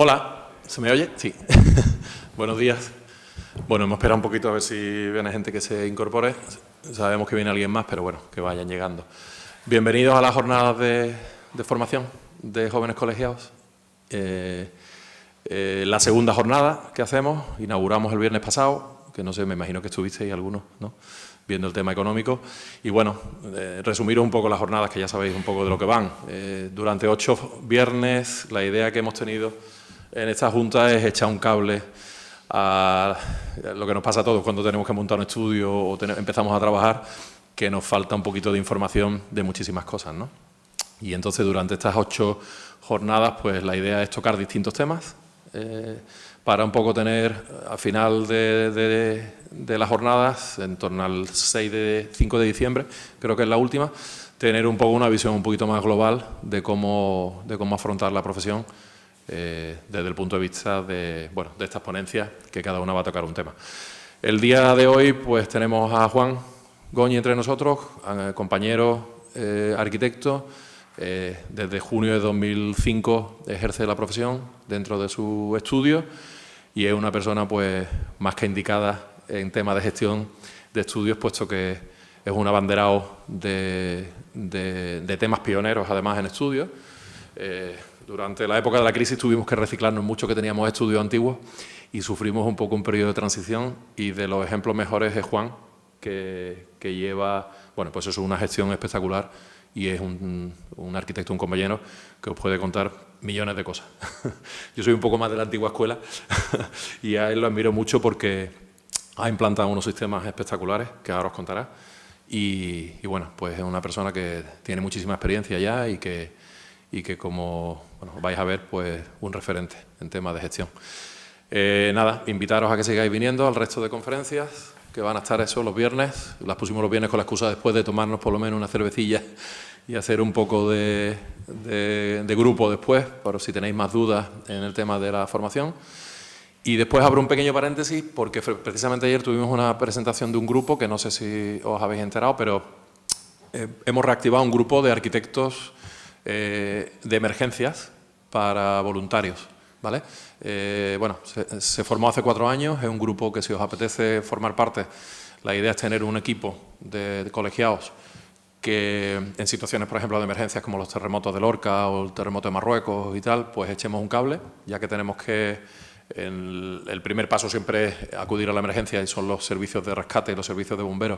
Hola, ¿se me oye? Sí. Buenos días. Bueno, hemos esperado un poquito a ver si viene gente que se incorpore. Sabemos que viene alguien más, pero bueno, que vayan llegando. Bienvenidos a las jornadas de formación de jóvenes colegiados. La segunda jornada que hacemos, inauguramos el viernes pasado, que no sé, me imagino que estuvisteis algunos, ¿no?, viendo el tema económico. Y bueno, resumiros un poco las jornadas, que ya sabéis un poco de lo que van. Durante 8 viernes, la idea que hemos tenido en esta junta es echar un cable a lo que nos pasa a todos cuando tenemos que montar un estudio o empezamos a trabajar, que nos falta un poquito de información de muchísimas cosas, ¿no? Y entonces durante estas 8 jornadas, pues la idea es tocar distintos temas para un poco tener al final de las jornadas, en torno al 5 de diciembre, creo que es la última, tener un poco una visión un poquito más global de cómo afrontar la profesión desde el punto de vista de estas ponencias, que cada una va a tocar un tema. El día de hoy pues tenemos a Juan Goñi entre nosotros, compañero arquitecto. Desde junio de 2005 ejerce la profesión dentro de su estudio y es una persona pues más que indicada en temas de gestión de estudios, puesto que es un abanderado de temas pioneros además en estudios. Durante la época de la crisis tuvimos que reciclarnos mucho, que teníamos estudios antiguos y sufrimos un poco un periodo de transición, y de los ejemplos mejores es Juan, que lleva, bueno, pues eso, una gestión espectacular, y es un arquitecto, un compañero que os puede contar millones de cosas. Yo soy un poco más de la antigua escuela y a él lo admiro mucho porque ha implantado unos sistemas espectaculares que ahora os contará, y bueno, pues es una persona que tiene muchísima experiencia ya y que como vais a ver, pues un referente en temas de gestión. Nada, invitaros a que sigáis viniendo al resto de conferencias, que van a estar eso los viernes. Las pusimos los viernes con la excusa después de tomarnos por lo menos una cervecilla y hacer un poco de grupo después, por si tenéis más dudas en el tema de la formación. Y después abro un pequeño paréntesis, porque precisamente ayer tuvimos una presentación de un grupo, que no sé si os habéis enterado, pero hemos reactivado un grupo de arquitectos de emergencias para voluntarios, ¿vale? Bueno, se formó hace 4 años, es un grupo que, si os apetece formar parte, la idea es tener un equipo de colegiados que en situaciones, por ejemplo, de emergencias como los terremotos de Lorca o el terremoto de Marruecos y tal, pues echemos un cable, ya que tenemos que, el primer paso siempre es acudir a la emergencia, y son los servicios de rescate y los servicios de bomberos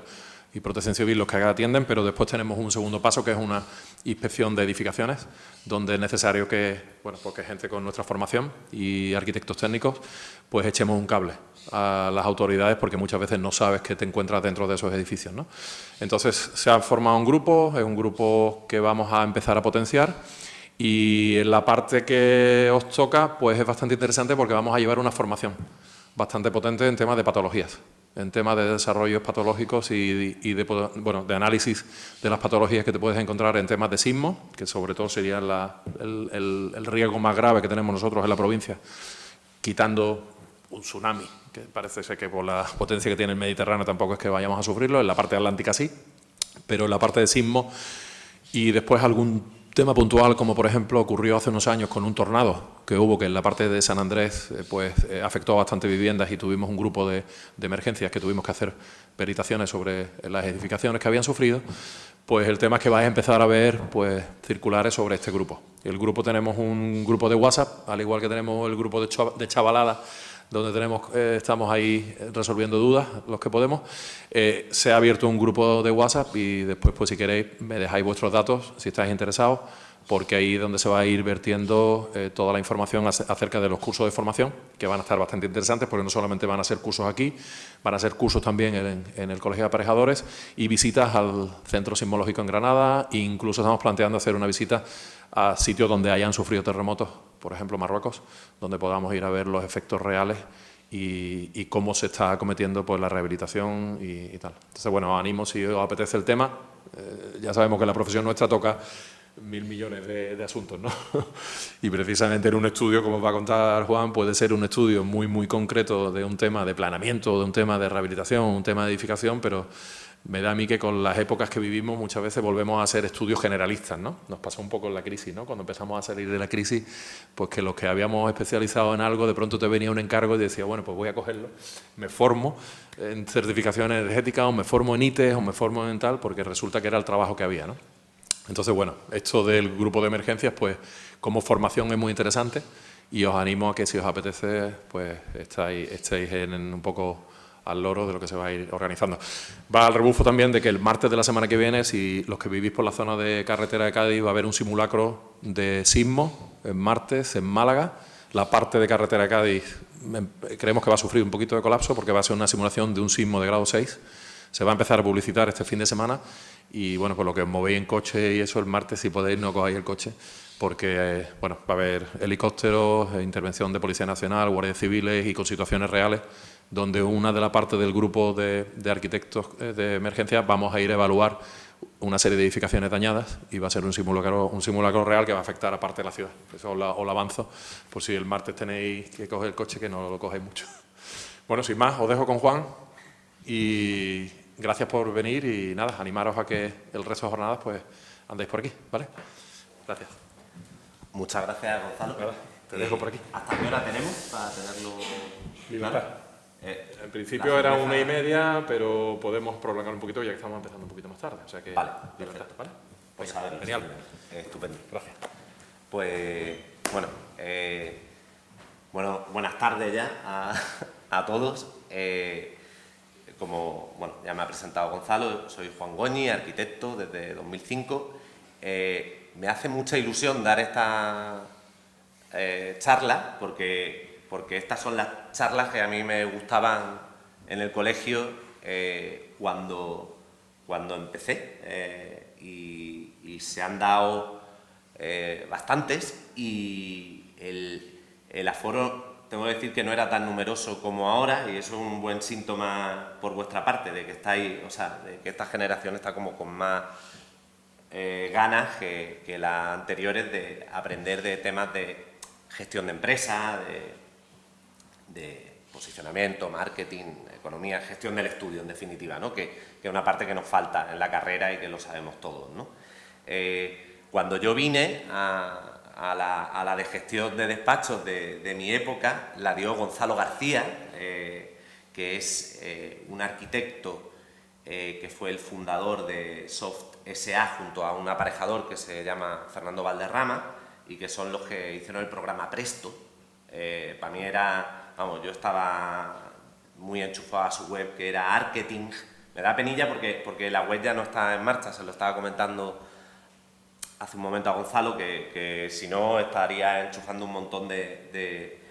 y protección civil los que atienden, pero después tenemos un segundo paso, que es una inspección de edificaciones, donde es necesario que, bueno, porque gente con nuestra formación y arquitectos técnicos, pues echemos un cable a las autoridades, porque muchas veces no sabes qué te encuentras dentro de esos edificios, ¿no? Entonces se ha formado un grupo, es un grupo que vamos a empezar a potenciar, y en la parte que os toca pues es bastante interesante, porque vamos a llevar una formación bastante potente en temas de patologías, en temas de desarrollos patológicos y de análisis de las patologías que te puedes encontrar en temas de sismo, que sobre todo sería el riesgo más grave que tenemos nosotros en la provincia, quitando un tsunami, que parece ser que por la potencia que tiene el Mediterráneo tampoco es que vayamos a sufrirlo. En la parte atlántica sí, pero en la parte de sismo, y después algún tema puntual, como por ejemplo ocurrió hace unos años con un tornado que hubo, que en la parte de San Andrés afectó a bastantes viviendas, y tuvimos un grupo de emergencias que tuvimos que hacer peritaciones sobre las edificaciones que habían sufrido. Pues el tema es que vais a empezar a ver pues circulares sobre este grupo. El grupo, tenemos un grupo de WhatsApp, al igual que tenemos el grupo de chavalada, donde estamos ahí resolviendo dudas, los que podemos. Se ha abierto un grupo de WhatsApp, y después, pues si queréis, me dejáis vuestros datos si estáis interesados, porque ahí es donde se va a ir vertiendo toda la información acerca de los cursos de formación, que van a estar bastante interesantes, porque no solamente van a ser cursos aquí, van a ser cursos también en el Colegio de Aparejadores, y visitas al Centro Sismológico en Granada, e incluso estamos planteando hacer una visita a sitios donde hayan sufrido terremotos, por ejemplo Marruecos, donde podamos ir a ver los efectos reales y cómo se está acometiendo pues la rehabilitación y tal. Entonces, bueno, os animo, si os apetece el tema. Ya sabemos que la profesión nuestra toca 1000 millones de asuntos, ¿no? Y precisamente en un estudio, como os va a contar Juan, puede ser un estudio muy, muy concreto de un tema de planeamiento, de un tema de rehabilitación, un tema de edificación, pero me da a mí que con las épocas que vivimos muchas veces volvemos a hacer estudios generalistas, ¿no? Nos pasó un poco en la crisis, ¿no? Cuando empezamos a salir de la crisis, pues que los que habíamos especializado en algo, de pronto te venía un encargo y decía, bueno, pues voy a cogerlo, me formo en certificación energética, o me formo en ITES, o me formo en tal, porque resulta que era el trabajo que había, ¿no? Entonces, bueno, esto del grupo de emergencias, pues como formación es muy interesante y os animo a que si os apetece, pues estéis en un poco al loro de lo que se va a ir organizando. Va al rebufo también de que el martes de la semana que viene, si los que vivís por la zona de carretera de Cádiz, va a haber un simulacro de sismo el martes en Málaga. La parte de carretera de Cádiz creemos que va a sufrir un poquito de colapso porque va a ser una simulación de un sismo de grado 6. Se va a empezar a publicitar este fin de semana y, bueno, por lo que os movéis en coche y eso, el martes, si podéis, no cogáis el coche porque, bueno, va a haber helicópteros, intervención de Policía Nacional, guardias civiles y con situaciones reales donde una de la parte del grupo de arquitectos de emergencia vamos a ir a evaluar una serie de edificaciones dañadas y va a ser un simulacro real que va a afectar a parte de la ciudad. Eso os lo avanzo, por si el martes tenéis que coger el coche, que no lo cogáis mucho. Bueno, sin más, os dejo con Juan y gracias por venir y nada, animaros a que el resto de jornadas pues andéis por aquí, ¿vale? Gracias. Muchas gracias, Gonzalo. Nada, te dejo por aquí. ¿Hasta qué hora tenemos para tenerlo claro? En principio era 1:30, pero podemos prolongar un poquito ya que estamos empezando un poquito más tarde. O sea que, vale, perfecto, ¿vale? Pues a ver, genial. Estupendo. Gracias. Pues, bueno, buenas tardes ya a todos. Como ya me ha presentado Gonzalo, soy Juan Goñi, arquitecto desde 2005. Me hace mucha ilusión dar esta charla porque estas son las charlas que a mí me gustaban en el colegio cuando empecé y se han dado bastantes y el aforo, tengo que decir que no era tan numeroso como ahora y eso es un buen síntoma por vuestra parte de que estáis, o sea, de que esta generación está como con más ganas que las anteriores de aprender de temas de gestión de empresas, de posicionamiento, marketing, economía, gestión del estudio, en definitiva, ¿no? Que es una parte que nos falta en la carrera y que lo sabemos todos, ¿no? Cuando yo vine a la de gestión de despachos de mi época, la dio Gonzalo García, que es un arquitecto que fue el fundador de Soft S.A. junto a un aparejador que se llama Fernando Valderrama y que son los que hicieron el programa Presto. Para mí era, yo estaba muy enchufado a su web, que era Arketing. Me da penilla porque la web ya no está en marcha, se lo estaba comentando hace un momento a Gonzalo, que si no estaría enchufando un montón de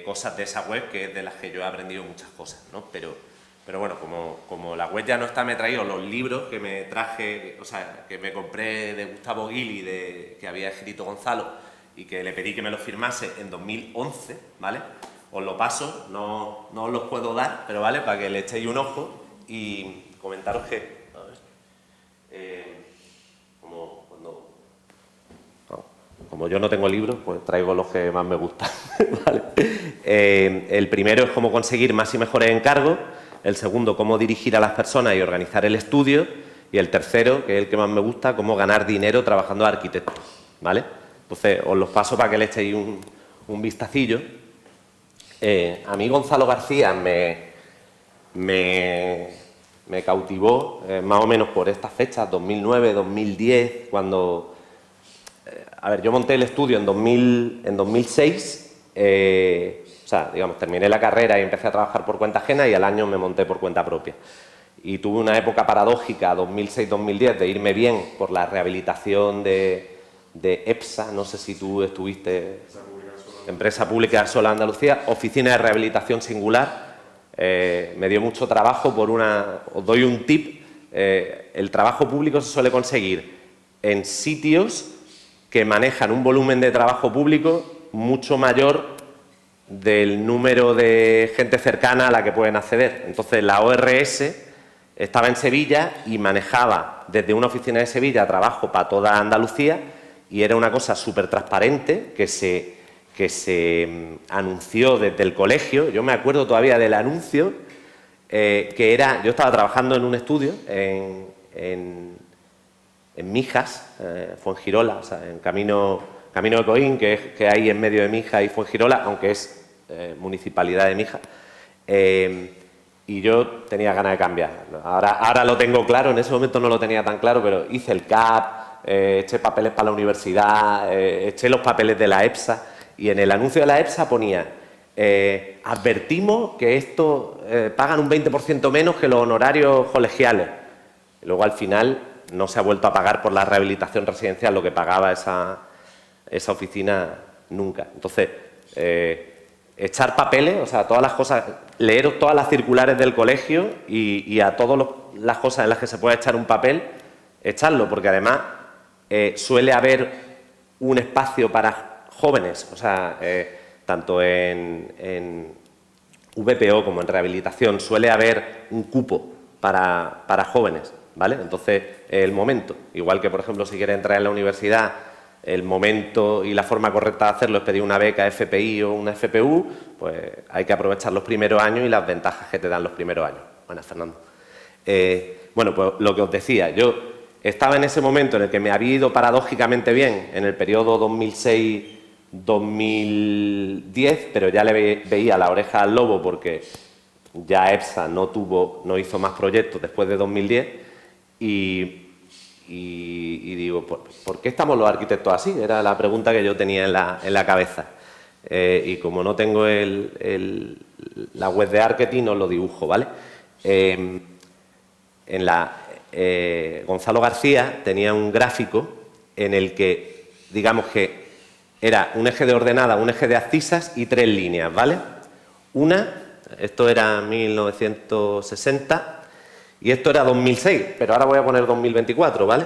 cosas de esa web, que es de las que yo he aprendido muchas cosas, ¿no? Pero bueno, como la web ya no está, me he traído los libros que me traje, o sea, que me compré de Gustavo Gili, que había escrito Gonzalo, y que le pedí que me los firmase en 2011, ¿vale? Os lo paso, no os los puedo dar, pero vale, para que le echéis un ojo y comentaros que, como yo no tengo libros, pues traigo los que más me gustan, ¿vale? El primero es cómo conseguir más y mejores encargos, el segundo, cómo dirigir a las personas y organizar el estudio, y el tercero, que es el que más me gusta, cómo ganar dinero trabajando de arquitecto, ¿vale? Entonces, os los paso para que le echéis un vistacillo. A mí Gonzalo García me cautivó más o menos por estas fechas, 2009, 2010, cuando... A ver, yo monté el estudio en 2006, o sea, digamos, terminé la carrera y empecé a trabajar por cuenta ajena y al año me monté por cuenta propia. Y tuve una época paradójica, 2006-2010, de irme bien por la rehabilitación de EPSA, no sé si tú estuviste, Empresa Pública Solar Andalucía, Oficina de Rehabilitación Singular. Me dio mucho trabajo os doy un tip, el trabajo público se suele conseguir en sitios que manejan un volumen de trabajo público mucho mayor del número de gente cercana a la que pueden acceder. Entonces, la ORS estaba en Sevilla y manejaba desde una oficina de Sevilla trabajo para toda Andalucía y era una cosa súper transparente que se anunció desde el colegio. Yo me acuerdo todavía del anuncio que era, yo estaba trabajando en un estudio en Mijas, Fuengirola, o sea, en Camino de Coín, que hay en medio de Mijas y Fuengirola, aunque es municipalidad de Mijas. Y yo tenía ganas de cambiar. Ahora lo tengo claro, en ese momento no lo tenía tan claro, pero hice el CAP, eché papeles para la universidad, eché los papeles de la EPSA, y en el anuncio de la EPSA ponía: advertimos que esto pagan un 20% menos que los honorarios colegiales. Y luego al final no se ha vuelto a pagar por la rehabilitación residencial lo que pagaba esa oficina nunca. Entonces, echar papeles, o sea, todas las cosas, leeros todas las circulares del colegio y a todas las cosas en las que se puede echar un papel, echarlo, porque además suele haber un espacio para jóvenes, o sea, tanto en VPO como en rehabilitación suele haber un cupo para jóvenes, ¿vale? Entonces, el momento, igual que, por ejemplo, si quieres entrar en la universidad, el momento y la forma correcta de hacerlo es pedir una beca FPI o una FPU, pues hay que aprovechar los primeros años y las ventajas que te dan los primeros años. Buenas, Fernando. Bueno, pues lo que os decía, yo estaba en ese momento en el que me había ido paradójicamente bien en el periodo 2006-2010, pero ya le veía la oreja al lobo porque ya EPSA no hizo más proyectos después de 2010 y digo, ¿por qué estamos los arquitectos así? Era la pregunta que yo tenía en la cabeza. Y como no tengo la web de Arqueting, os lo dibujo, ¿vale? Gonzalo García tenía un gráfico en el que, digamos que era un eje de ordenada, un eje de abscisas y 3 líneas, ¿vale? Esto era 1960... y esto era 2006, pero ahora voy a poner 2024, ¿vale?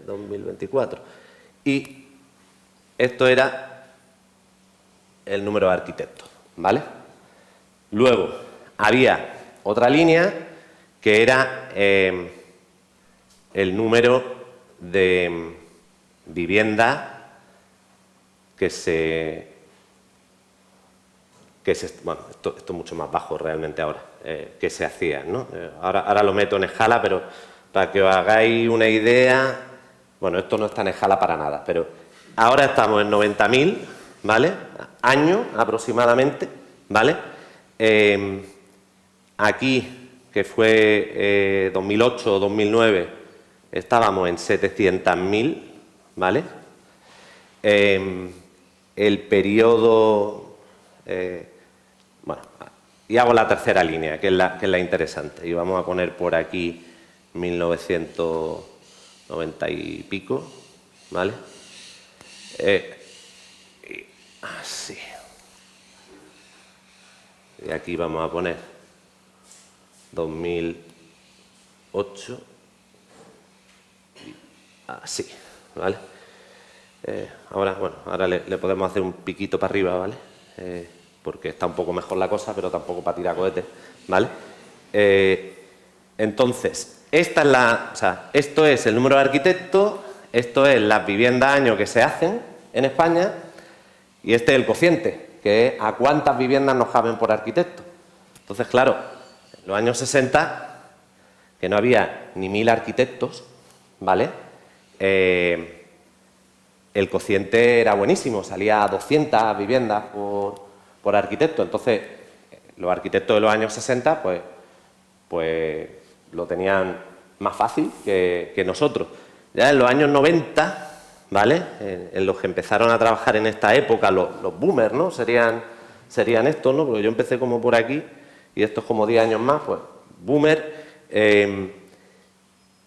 2024. Y esto era el número de arquitectos, ¿vale? Luego, había otra línea que era el número de viviendas bueno, esto es mucho más bajo realmente ahora, que se hacían, ¿no? Ahora lo meto en escala, pero para que os hagáis una idea, bueno, esto no está en escala para nada, pero ahora estamos en 90.000, ¿vale? Años aproximadamente, ¿vale? Aquí, que fue 2008 o 2009, estábamos en 700.000, ¿vale? El periodo... bueno, y hago la tercera línea, que es la interesante. Y vamos a poner por aquí 1990 y pico, ¿vale? Así. Y aquí vamos a poner 2008. Así, ¿vale? Ahora le podemos hacer un piquito para arriba, ¿vale? Porque está un poco mejor la cosa, pero tampoco para tirar cohetes, ¿vale? Entonces, esto es el número de arquitectos, esto es las viviendas año que se hacen en España y este es el cociente, que es a cuántas viviendas nos caben por arquitecto. Entonces, claro, en los años 60, que no había ni 1000 arquitectos, ¿vale? El cociente era buenísimo, salía a 200 viviendas por arquitecto. Entonces, los arquitectos de los años 60, pues lo tenían más fácil que nosotros. Ya en los años 90, ¿vale? En los que empezaron a trabajar en esta época, los boomers, ¿no? Serían estos, ¿no? Porque yo empecé como por aquí y estos como 10 años más, pues boomer.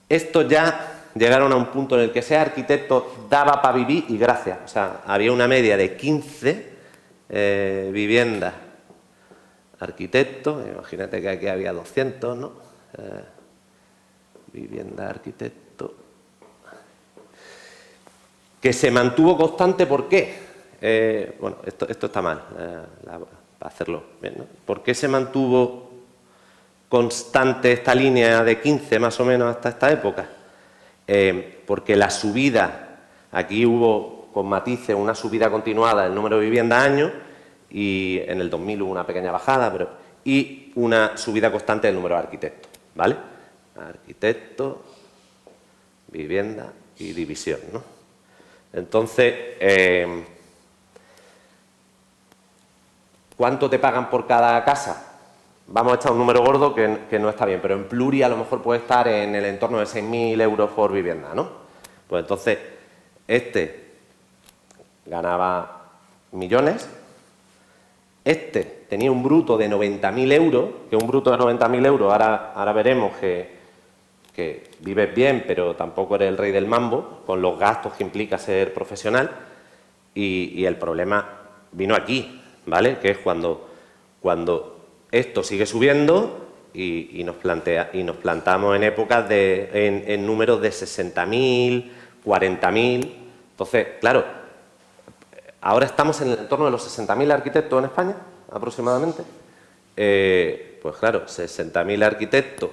Estos ya llegaron a un punto en el que ser arquitecto daba para vivir y gracias. O sea, había una media de 15 viviendas arquitectos. Imagínate que aquí había 200, ¿no? Vivienda arquitecto. Que se mantuvo constante, ¿por qué? Bueno, esto está mal, para hacerlo bien, ¿no? ¿Por qué se mantuvo constante esta línea de 15 más o menos hasta esta época? Porque la subida, aquí hubo con matices una subida continuada del número de viviendas año y en el 2000 hubo una pequeña bajada, pero y una subida constante del número de arquitectos, ¿vale? Arquitecto, vivienda y división, ¿no? Entonces, ¿cuánto te pagan por cada casa? Vamos a echar un número gordo que no está bien, pero en Pluri a lo mejor puede estar en el entorno de 6.000 euros por vivienda, ¿no? Pues entonces, este ganaba millones, este tenía un bruto de 90.000 euros, que un bruto de 90.000 euros, ahora veremos que vives bien, pero tampoco eres el rey del mambo, con los gastos que implica ser profesional, y el problema vino aquí, ¿vale? Que es cuando esto sigue subiendo y nos plantamos en épocas en números de 60.000, 40.000. Entonces, claro, ahora estamos en el entorno de los 60.000 arquitectos en España, aproximadamente. Pues claro, 60.000 arquitectos,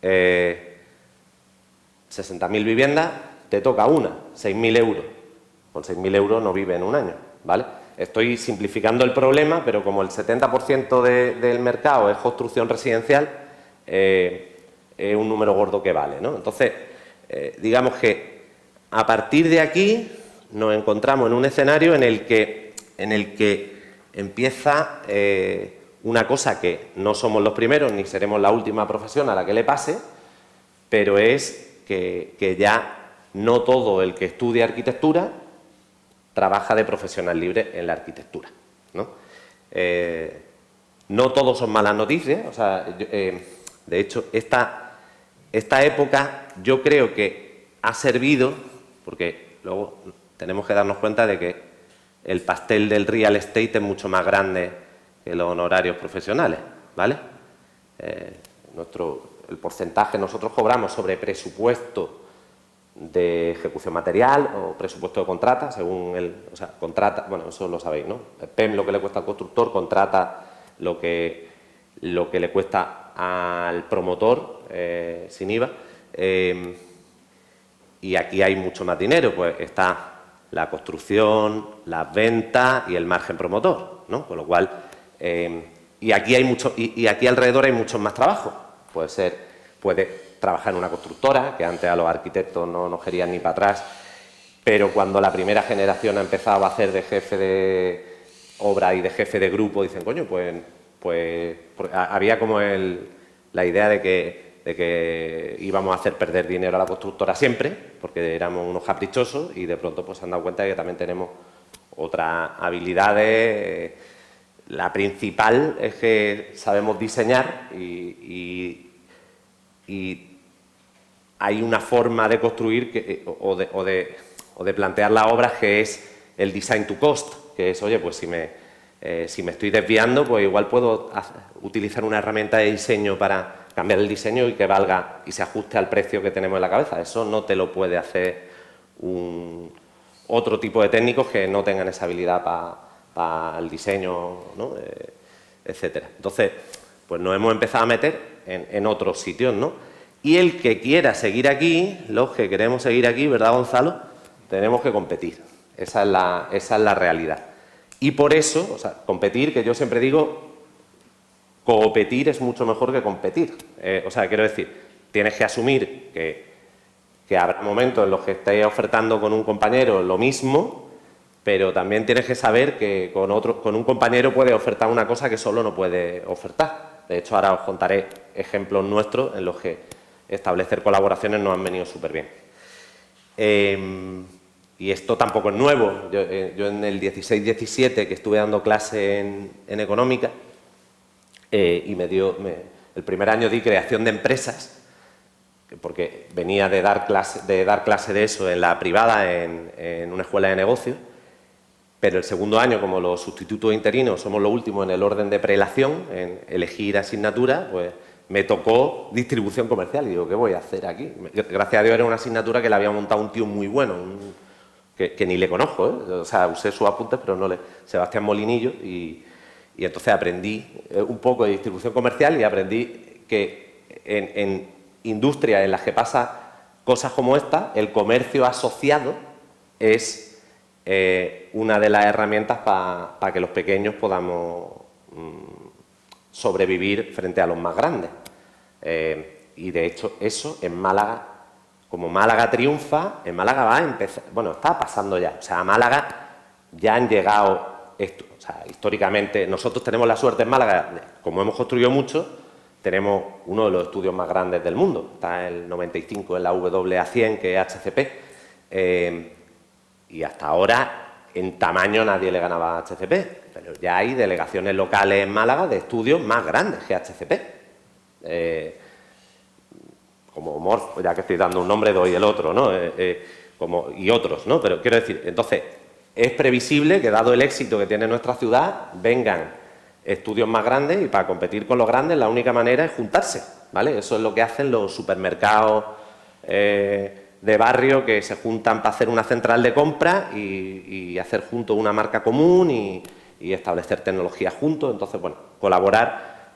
60.000 viviendas, te toca una, 6.000 euros. Con 6.000 euros no vive en un año, ¿vale? Estoy simplificando el problema, pero como el 70% del mercado es construcción residencial, es un número gordo que vale, ¿no? Entonces, digamos que a partir de aquí nos encontramos en un escenario en el que empieza una cosa que no somos los primeros ni seremos la última profesión a la que le pase, pero es que ya no todo el que estudia arquitectura trabaja de profesional libre en la arquitectura, ¿no? No todos son malas noticias, o sea, de hecho, esta época yo creo que ha servido, porque luego tenemos que darnos cuenta de que el pastel del real estate es mucho más grande que los honorarios profesionales, ¿vale? El porcentaje, nosotros cobramos sobre presupuesto de ejecución material o presupuesto de contrata, según contrata, bueno, eso lo sabéis, ¿no? El PEM lo que le cuesta al constructor, contrata lo que le cuesta al promotor, sin IVA, y aquí hay mucho más dinero, pues está la construcción, las ventas y el margen promotor, ¿no? Con lo cual, y aquí alrededor hay muchos más trabajos, puede trabajar en una constructora, que antes a los arquitectos no nos querían ni para atrás, pero cuando la primera generación ha empezado a hacer de jefe de obra y de jefe de grupo, dicen, coño, pues había como la idea de que íbamos a hacer perder dinero a la constructora siempre, porque éramos unos caprichosos, y de pronto pues se han dado cuenta de que también tenemos otras habilidades. La principal es que sabemos diseñar y hay una forma de construir o de plantear las obras que es el design to cost, que es, oye, pues si me estoy desviando, pues igual puedo utilizar una herramienta de diseño para cambiar el diseño y que valga y se ajuste al precio que tenemos en la cabeza. Eso no te lo puede hacer otro tipo de técnicos que no tengan esa habilidad para el diseño, ¿no? Etcétera. Entonces, pues nos hemos empezado a meter en otros sitios, ¿no? Y el que quiera seguir aquí, los que queremos seguir aquí, ¿verdad, Gonzalo? Tenemos que competir. Esa es la realidad. Y por eso, o sea, competir, que yo siempre digo, competir es mucho mejor que competir. O sea, quiero decir, tienes que asumir que habrá momentos en los que estés ofertando con un compañero lo mismo, pero también tienes que saber que con un compañero puedes ofertar una cosa que solo no puede ofertar. De hecho, ahora os contaré ejemplos nuestros en los que establecer colaboraciones nos han venido súper bien. Y esto tampoco es nuevo. Yo en el 16-17, que estuve dando clase en económica, y el primer año di creación de empresas, porque venía de dar clase de eso en la privada, en una escuela de negocios, pero el segundo año, como los sustitutos interinos somos los últimos en el orden de prelación, en elegir asignatura, pues me tocó distribución comercial. Y digo, ¿qué voy a hacer aquí? Gracias a Dios era una asignatura que le había montado un tío muy bueno, que ni le conozco, ¿eh? O sea, usé sus apuntes, pero no Sebastián Molinillo, y entonces aprendí un poco de distribución comercial y aprendí que en industrias en las que pasa cosas como esta, el comercio asociado es una de las herramientas para que los pequeños podamos sobrevivir frente a los más grandes. Y de hecho eso en Málaga, como Málaga triunfa, en Málaga va a empezar, bueno, está pasando ya, o sea, a Málaga ya han llegado, o sea, históricamente, nosotros tenemos la suerte en Málaga, como hemos construido mucho, tenemos uno de los estudios más grandes del mundo, está el 95 en la WA100, que es HCP, y hasta ahora en tamaño nadie le ganaba a HCP, pero ya hay delegaciones locales en Málaga de estudios más grandes que HCP. Como Morf, ya que estoy dando un nombre, doy el otro, ¿no? Y otros, ¿no? Pero quiero decir, entonces, es previsible que, dado el éxito que tiene nuestra ciudad, vengan estudios más grandes y para competir con los grandes la única manera es juntarse, ¿vale? Eso es lo que hacen los supermercados de barrio, que se juntan para hacer una central de compra y hacer juntos una marca común y establecer tecnologías juntos. Entonces, bueno, colaborar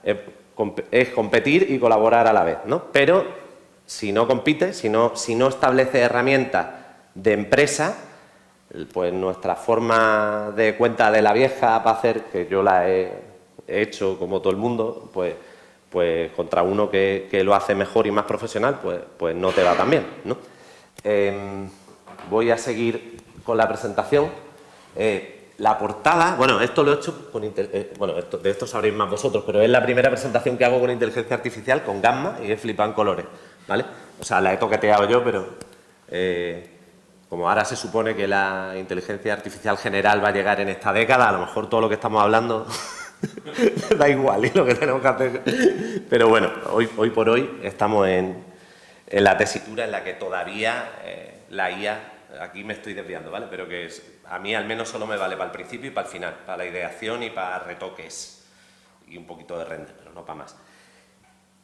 es competir y colaborar a la vez, ¿no? Pero si no compite, si no establece herramientas de empresa, pues nuestra forma de cuenta de la vieja para hacer, que yo la he hecho como todo el mundo, pues contra uno que lo hace mejor y más profesional, pues no te va tan bien, ¿no? Voy a seguir con la presentación. La portada, bueno, esto lo he hecho con de esto sabréis más vosotros, pero es la primera presentación que hago con inteligencia artificial, con Gamma, y he flipado en colores, ¿vale? O sea, la he toqueteado yo, pero como ahora se supone que la inteligencia artificial general va a llegar en esta década, a lo mejor todo lo que estamos hablando da igual, y lo que tenemos que hacer. Pero bueno, hoy por hoy estamos en la tesitura en la que todavía la IA, aquí me estoy desviando, ¿vale? Pero que a mí al menos solo me vale para el principio y para el final, para la ideación y para retoques y un poquito de render, pero no para más.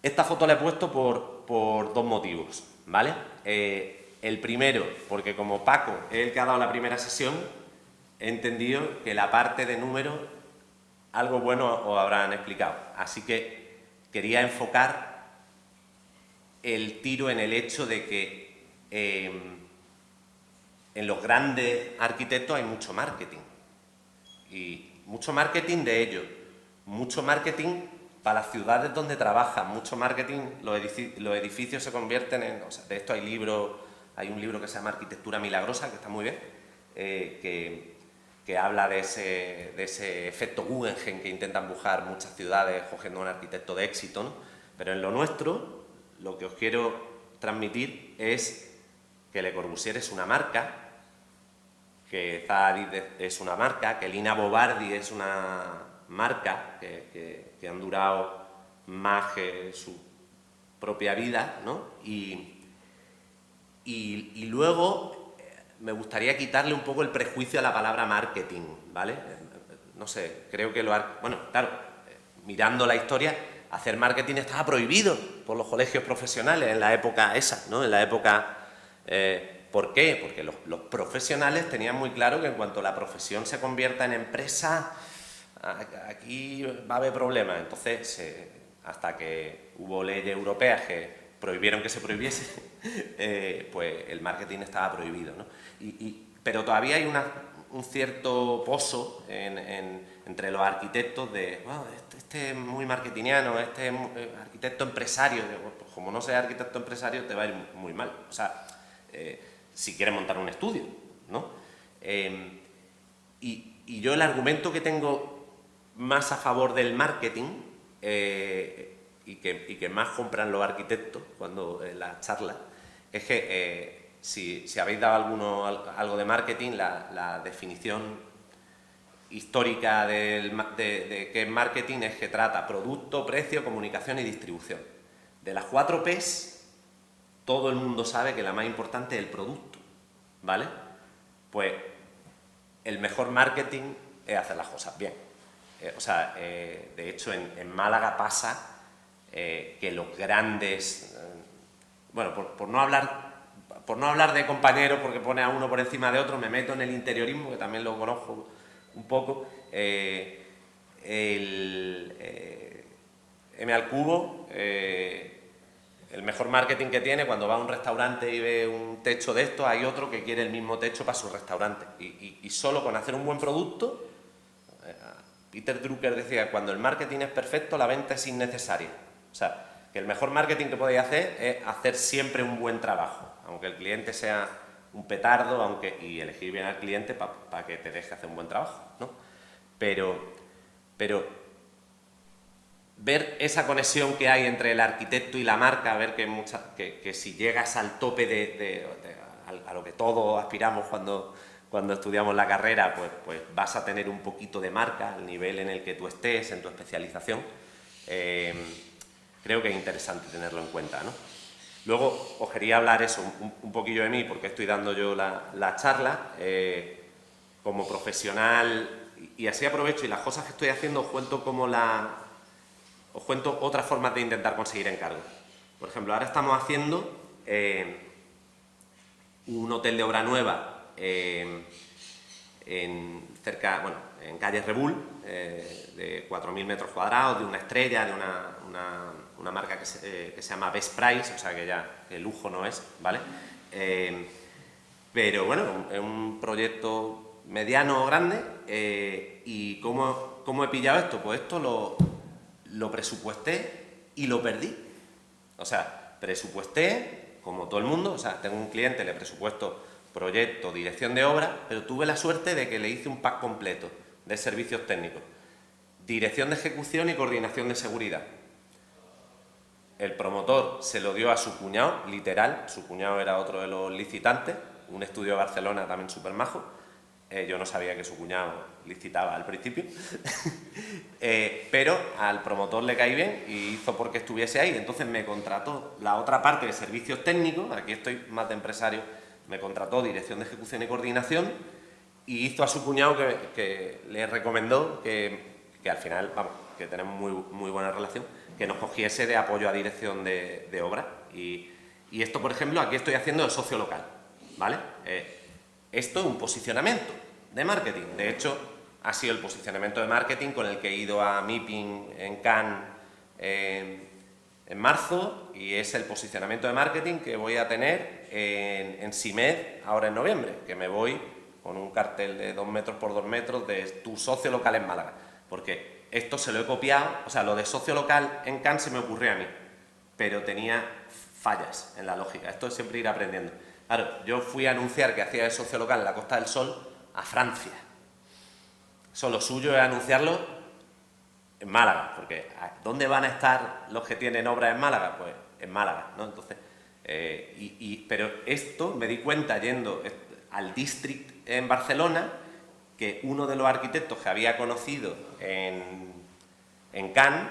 Esta foto la he puesto por dos motivos, ¿vale? El primero, porque como Paco es el que ha dado la primera sesión, he entendido que la parte de números algo bueno os habrán explicado. Así que quería enfocar el tiro en el hecho de que en los grandes arquitectos hay mucho marketing. Y mucho marketing de ellos, mucho marketing para las ciudades donde trabajan, mucho marketing, los edificios se convierten en... O sea, de esto hay libros, hay un libro que se llama Arquitectura Milagrosa, que está muy bien, que habla de ese efecto Guggenheim que intentan buscar muchas ciudades cogiendo a un arquitecto de éxito, ¿no? Pero en lo nuestro, lo que os quiero transmitir es que Le Corbusier es una marca, que Zaha Hadid es una marca, que Lina Bobardi es una marca, que han durado más que su propia vida, ¿no? Y luego me gustaría quitarle un poco el prejuicio a la palabra marketing, ¿vale? No sé, creo que bueno, claro, mirando la historia, hacer marketing estaba prohibido por los colegios profesionales en la época esa, ¿no? En la época... ¿Por qué? Porque los profesionales tenían muy claro que en cuanto la profesión se convierta en empresa, aquí va a haber problemas. Entonces, hasta que hubo leyes europeas que prohibieron que se prohibiese, pues el marketing estaba prohibido, ¿no? Pero todavía hay un cierto pozo entre los arquitectos de este es muy marketingiano, este es arquitecto empresario. Pues como no seas arquitecto empresario te va a ir muy mal. O sea, si quieres montar un estudio, ¿no? Y yo el argumento que tengo más a favor del marketing y que más compran los arquitectos cuando en las charlas es que si habéis dado algo de marketing, la definición histórica de qué es marketing es que trata producto, precio, comunicación y distribución. De las 4 P's, todo el mundo sabe que la más importante es el producto, ¿vale? Pues el mejor marketing es hacer las cosas bien. De hecho, en Málaga pasa que los grandes... bueno, por no hablar de compañeros, porque pone a uno por encima de otro, me meto en el interiorismo, que también lo conozco un poco. M al cubo... el mejor marketing que tiene, cuando va a un restaurante y ve un techo de estos, hay otro que quiere el mismo techo para su restaurante. Y solo con hacer un buen producto, Peter Drucker decía, cuando el marketing es perfecto, la venta es innecesaria. O sea, que el mejor marketing que podéis hacer es hacer siempre un buen trabajo, aunque el cliente sea un petardo, y elegir bien al cliente para que te deje hacer un buen trabajo, ¿no? Pero ver esa conexión que hay entre el arquitecto y la marca, ver que si llegas al tope a lo que todos aspiramos cuando estudiamos la carrera, pues vas a tener un poquito de marca al nivel en el que tú estés, en tu especialización. Creo que es interesante tenerlo en cuenta, ¿no? Luego os quería hablar un poquillo de mí, porque estoy dando yo la charla. Como profesional, y así aprovecho, y las cosas que estoy haciendo os cuento otras formas de intentar conseguir encargos. Por ejemplo, ahora estamos haciendo un hotel de obra nueva en calle Rebull, de 4.000 metros cuadrados, de una estrella, de una marca que se llama Best Price, o sea que ya el lujo no es, ¿vale? Pero bueno, es un proyecto mediano o grande. ¿Y cómo he pillado esto? Pues esto lo presupuesté y lo perdí. O sea, presupuesté, como todo el mundo, o sea, tengo un cliente, le presupuesto proyecto, dirección de obra, pero tuve la suerte de que le hice un pack completo de servicios técnicos, dirección de ejecución y coordinación de seguridad. El promotor se lo dio a su cuñado, literal, su cuñado era otro de los licitantes, un estudio de Barcelona también súper majo. Yo no sabía que su cuñado licitaba al principio, pero al promotor le caí bien y hizo porque estuviese ahí. Entonces me contrató la otra parte de servicios técnicos, aquí estoy más de empresario, me contrató dirección de ejecución y coordinación y hizo a su cuñado que le recomendó que al final, vamos, que tenemos muy buena relación, que nos cogiese de apoyo a dirección de obra. Y esto, por ejemplo, aquí estoy haciendo el socio local, ¿vale? Esto es un posicionamiento de marketing. De hecho, ha sido el posicionamiento de marketing con el que he ido a MIPIM en Cannes en marzo, y es el posicionamiento de marketing que voy a tener en SIMED ahora en noviembre, que me voy con un cartel de 2 metros por 2 metros de tu socio local en Málaga. Porque esto se lo he copiado, o sea, lo de socio local en Cannes se me ocurrió a mí, pero tenía fallas en la lógica. Esto es siempre ir aprendiendo. Claro, yo fui a anunciar que hacía de socio local en la Costa del Sol a Francia. Eso lo suyo es anunciarlo en Málaga, porque ¿dónde van a estar los que tienen obras en Málaga? Pues en Málaga, ¿no? Entonces, pero esto me di cuenta yendo al District en Barcelona, que uno de los arquitectos que había conocido en Cannes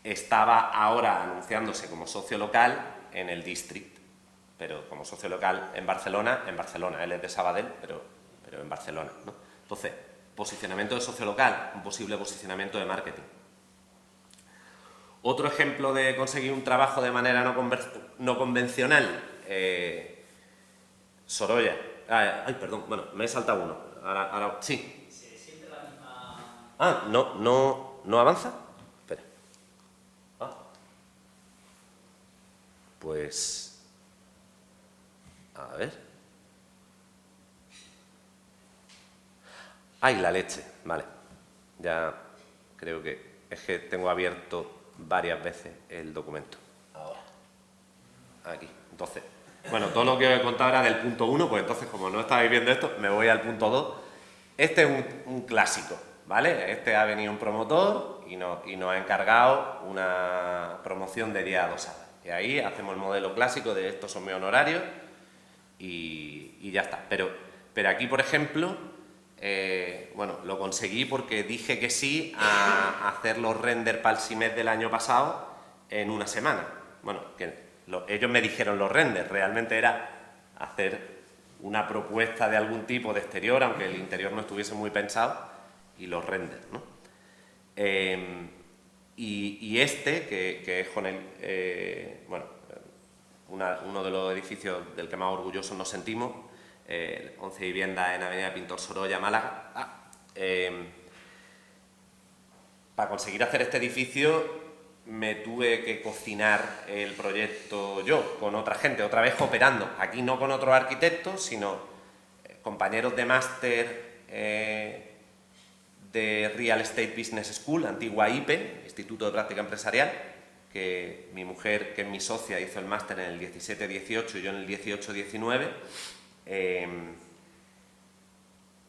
estaba ahora anunciándose como socio local en el District, pero como socio local en Barcelona, él es de Sabadell, pero en Barcelona, ¿no? Entonces, posicionamiento de socio local, un posible posicionamiento de marketing. Otro ejemplo de conseguir un trabajo de manera no convencional, Sorolla. Perdón, bueno, me he saltado uno. Ahora sí. ¿Se siente la misma...? ¿No avanza? Espera. Pues... A ver. ¡Ay, la leche! Vale. Ya creo que... Es que tengo abierto varias veces el documento. Ahora. Aquí. Entonces... Bueno, todo lo que os he contado era del punto 1, pues entonces, como no estabais viendo esto, me voy al punto 2. Este es un clásico, ¿vale? Este ha venido un promotor y nos ha encargado una promoción de día adosada. Y ahí hacemos el modelo clásico de estos son mis honorarios y ya está. Pero aquí, por ejemplo, bueno, lo conseguí porque dije que sí a hacer los renders para el SIMED del año pasado en una semana. Bueno, ellos me dijeron los renders, realmente era hacer una propuesta de algún tipo de exterior, aunque el interior no estuviese muy pensado, y los renders, ¿no? Y este, que es con uno de los edificios del que más orgullosos nos sentimos, 11 viviendas en Avenida Pintor Sorolla, Málaga. Para conseguir hacer este edificio me tuve que cocinar el proyecto yo, con otra gente, otra vez operando. Aquí no con otros arquitectos, sino compañeros de máster de Real Estate Business School, antigua IPE, Instituto de Práctica Empresarial, que mi mujer, que es mi socia, hizo el máster en el 17-18 y yo en el 18-19.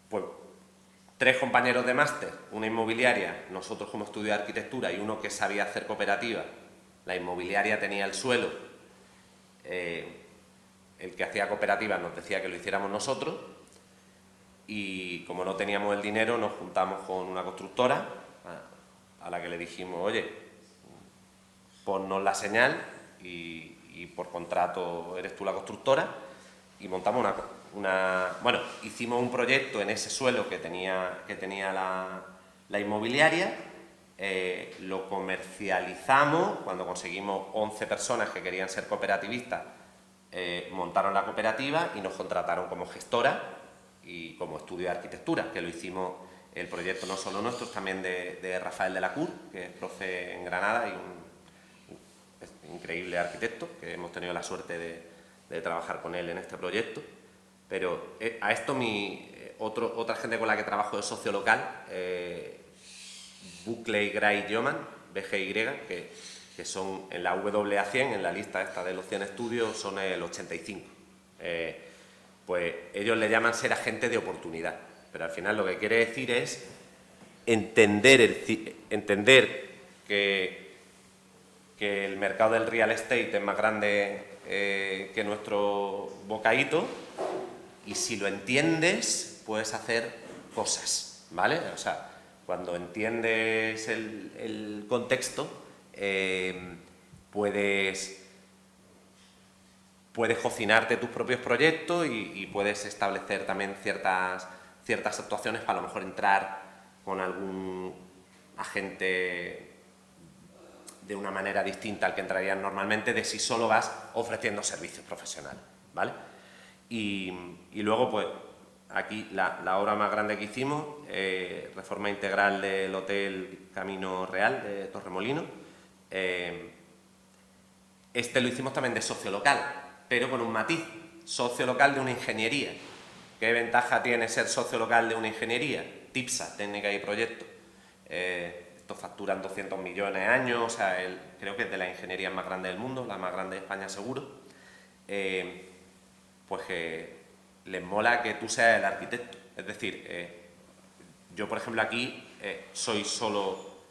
Pues 3 compañeros de máster, una inmobiliaria, nosotros como estudio de arquitectura y uno que sabía hacer cooperativa. La inmobiliaria tenía el suelo, el que hacía cooperativa nos decía que lo hiciéramos nosotros y como no teníamos el dinero nos juntamos con una constructora a la que le dijimos, oye, ponnos la señal y por contrato eres tú la constructora y montamos bueno, hicimos un proyecto en ese suelo que tenía la inmobiliaria, lo comercializamos, cuando conseguimos 11 personas que querían ser cooperativistas, montaron la cooperativa y nos contrataron como gestora y como estudio de arquitectura, que lo hicimos, el proyecto no solo nuestro, también de Rafael de la Cour, que es profe en Granada y un increíble arquitecto, que hemos tenido la suerte de trabajar con él en este proyecto. Pero a esto otra gente con la que trabajo es socio local, Buckley, Gray y Yeoman, BGY, que son en la WA100, en la lista esta de los 100 estudios, son el 85. Pues ellos le llaman ser agente de oportunidad, pero al final lo que quiere decir es entender que el mercado del real estate es más grande que nuestro bocadito y si lo entiendes puedes hacer cosas, ¿vale? O sea, cuando entiendes el contexto puedes cocinarte tus propios proyectos y puedes establecer también ciertas actuaciones para a lo mejor entrar con algún agente de una manera distinta al que entrarías normalmente, de si solo vas ofreciendo servicios profesionales, ¿vale? Y luego, pues, aquí la obra más grande que hicimos, reforma integral del Hotel Camino Real de Torremolinos. Este lo hicimos también de socio local, pero con un matiz, socio local de una ingeniería. ¿Qué ventaja tiene ser socio local de una ingeniería? TIPSA, técnica y proyecto. Estos facturan 200 millones al año, o sea, creo que es de las ingenierías más grandes del mundo, la más grande de España seguro. Pues que les mola que tú seas el arquitecto. Es decir, yo por ejemplo aquí soy solo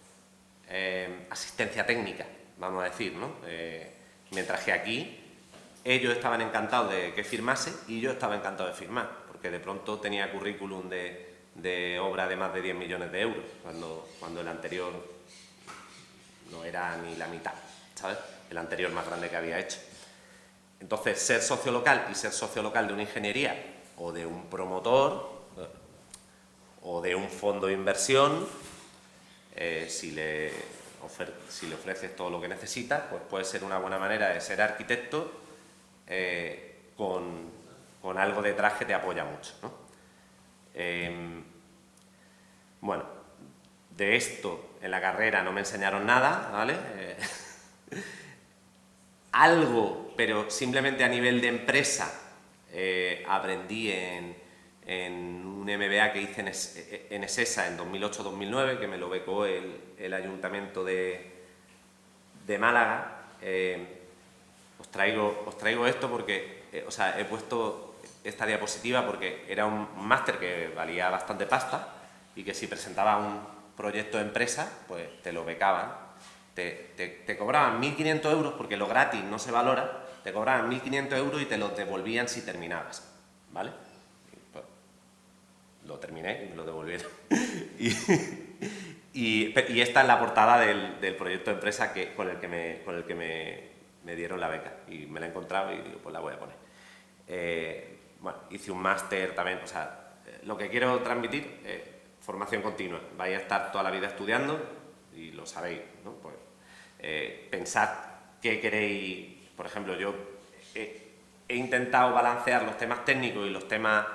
asistencia técnica, vamos a decir, ¿no? Mientras que aquí ellos estaban encantados de que firmase y yo estaba encantado de firmar, porque de pronto tenía currículum de obra de más de 10 millones de euros, cuando el anterior no era ni la mitad, ¿sabes? El anterior más grande que había hecho. Entonces, ser socio local y ser socio local de una ingeniería o de un promotor o de un fondo de inversión, si le ofreces todo lo que necesitas, pues puede ser una buena manera de ser arquitecto con algo detrás que te apoya mucho, ¿no? Bueno, de esto en la carrera no me enseñaron nada, ¿vale? Algo, pero simplemente a nivel de empresa, aprendí en un MBA que hice en ESESA en 2008-2009, que me lo becó el Ayuntamiento de Málaga. Os traigo esto porque, o sea, he puesto esta diapositiva porque era un máster que valía bastante pasta y que si presentaba un proyecto de empresa, pues te lo becaban. Te cobraban 1.500 euros porque lo gratis no se valora, te cobraban 1.500 euros y te los devolvían si terminabas, ¿vale? Y, pues, lo terminé y me lo devolvieron. y esta es la portada del proyecto de empresa con el que me dieron la beca y me la he encontrado y digo, pues la voy a poner. Bueno, hice un máster también, o sea, lo que quiero transmitir es formación continua. Vais a estar toda la vida estudiando y lo sabéis, ¿no? Pues, pensad qué queréis. Por ejemplo, yo he intentado balancear los temas técnicos y los temas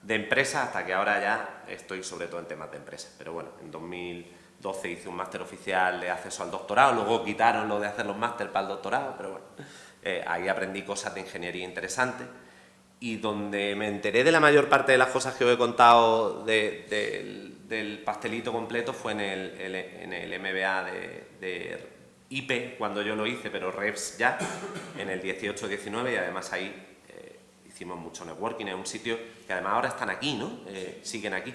de empresa hasta que ahora ya estoy sobre todo en temas de empresa. Pero bueno, en 2012 hice un máster oficial de acceso al doctorado, luego quitaron lo de hacer los máster para el doctorado, pero bueno, ahí aprendí cosas de ingeniería interesantes. Y donde me enteré de la mayor parte de las cosas que os he contado de del pastelito completo fue en el MBA de IP, cuando yo lo hice, pero Reps ya, en el 18-19, y además ahí hicimos mucho networking. Es un sitio que además ahora están aquí, ¿no? Siguen aquí.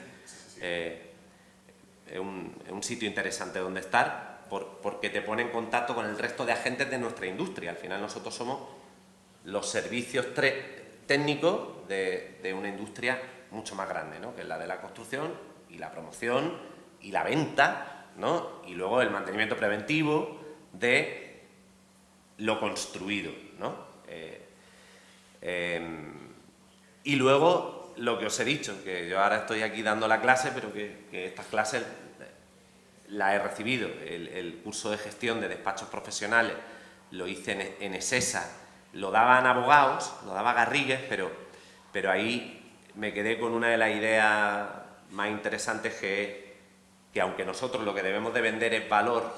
Es un sitio interesante donde estar, porque te pone en contacto con el resto de agentes de nuestra industria. Al final nosotros somos los servicios técnicos de una industria mucho más grande, ¿no? Que es la de la construcción y la promoción y la venta, ¿no? Y luego el mantenimiento preventivo de lo construido, ¿no? Y luego lo que os he dicho, que yo ahora estoy aquí dando la clase, pero que estas clases las he recibido. El curso de gestión de despachos profesionales lo hice en ESESA, lo daban abogados, lo daba Garrigues, pero ahí me quedé con una de las ideas más interesantes, que aunque nosotros lo que debemos de vender es valor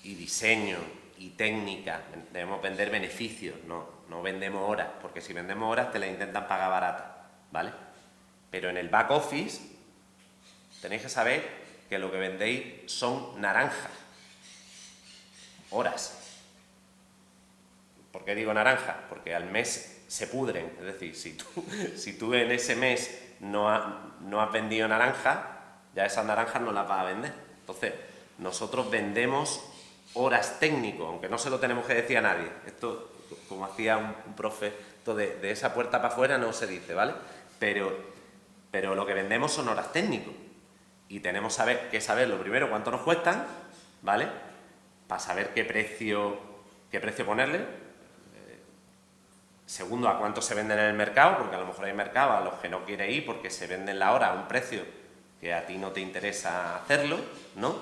y diseño y técnica, debemos vender beneficios, no vendemos horas, porque si vendemos horas te las intentan pagar baratas, ¿vale? Pero en el back office tenéis que saber que lo que vendéis son naranjas, horas. ¿Por qué digo naranja? Porque al mes se pudren, es decir, si tú en ese mes no has vendido naranja, ya esas naranjas no las vas a vender. Entonces, nosotros vendemos horas técnico, aunque no se lo tenemos que decir a nadie. Esto, como hacía un profe, esto de esa puerta para afuera no se dice, ¿vale? Pero lo que vendemos son horas técnico. Y tenemos que saber lo primero cuánto nos cuestan, ¿vale? Para saber qué precio ponerle. Segundo, a cuánto se venden en el mercado, porque a lo mejor hay mercados a los que no quieres ir porque se venden la hora a un precio que a ti no te interesa hacerlo, ¿no?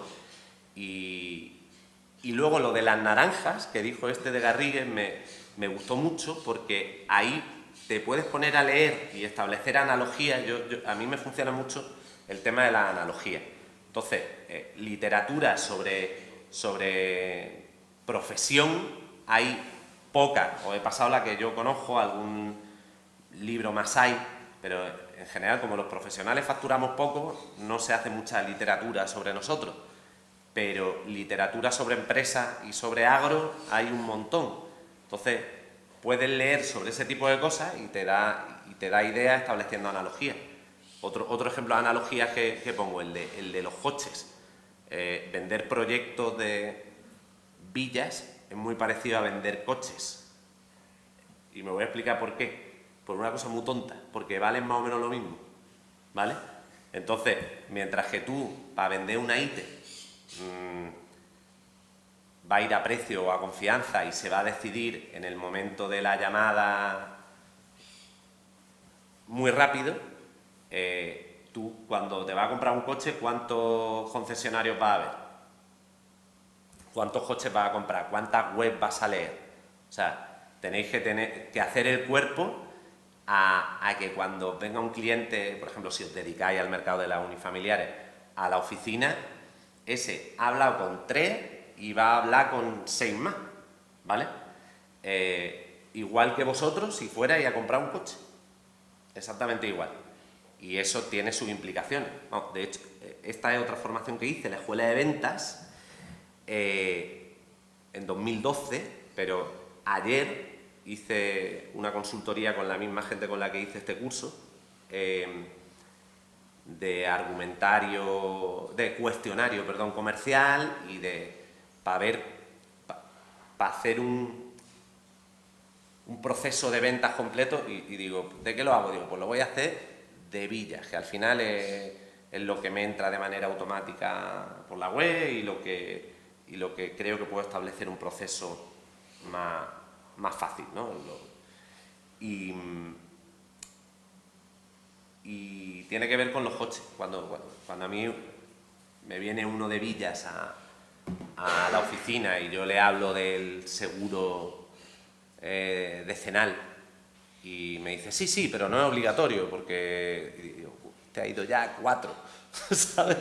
Y luego lo de las naranjas, que dijo este de Garrigues, me gustó mucho, porque ahí te puedes poner a leer y establecer analogías. A mí me funciona mucho el tema de la analogía. Entonces, literatura sobre profesión hay poca, o he pasado la que yo conozco, algún libro más hay, pero en general, como los profesionales facturamos poco, no se hace mucha literatura sobre nosotros. Pero literatura sobre empresa y sobre agro hay un montón. Entonces, puedes leer sobre ese tipo de cosas y te da ideas estableciendo analogías. Otro ejemplo de analogías que pongo, el de los coches. Vender proyectos de villas es muy parecido a vender coches. Y me voy a explicar por qué. Por una cosa muy tonta, porque valen más o menos lo mismo, ¿vale? Entonces, mientras que tú, para vender una ITE, va a ir a precio o a confianza y se va a decidir en el momento de la llamada muy rápido, tú cuando te vas a comprar un coche, ¿cuántos concesionarios va a haber? ¿Cuántos coches vas a comprar? ¿Cuántas webs vas a leer? O sea, tenéis que hacer el cuerpo a que cuando venga un cliente, por ejemplo, si os dedicáis al mercado de las unifamiliares, a la oficina, ese ha hablado con 3 y va a hablar con 6 más, ¿vale? Igual que vosotros si fuerais a comprar un coche, exactamente igual. Y eso tiene sus implicaciones. No, de hecho, esta es otra formación que hice en la Escuela de Ventas en 2012, pero ayer hice una consultoría con la misma gente con la que hice este curso, de cuestionario comercial y para hacer un proceso de ventas completo y digo, ¿de qué lo hago? Digo, pues lo voy a hacer de villas, que al final es lo que me entra de manera automática por la web y lo que creo que puedo establecer un proceso más fácil, ¿no? Y tiene que ver con los coches. Cuando a mí me viene uno de villas a la oficina y yo le hablo del seguro decenal y me dice, sí, pero no es obligatorio porque y digo, te ha ido ya a 4, ¿sabes?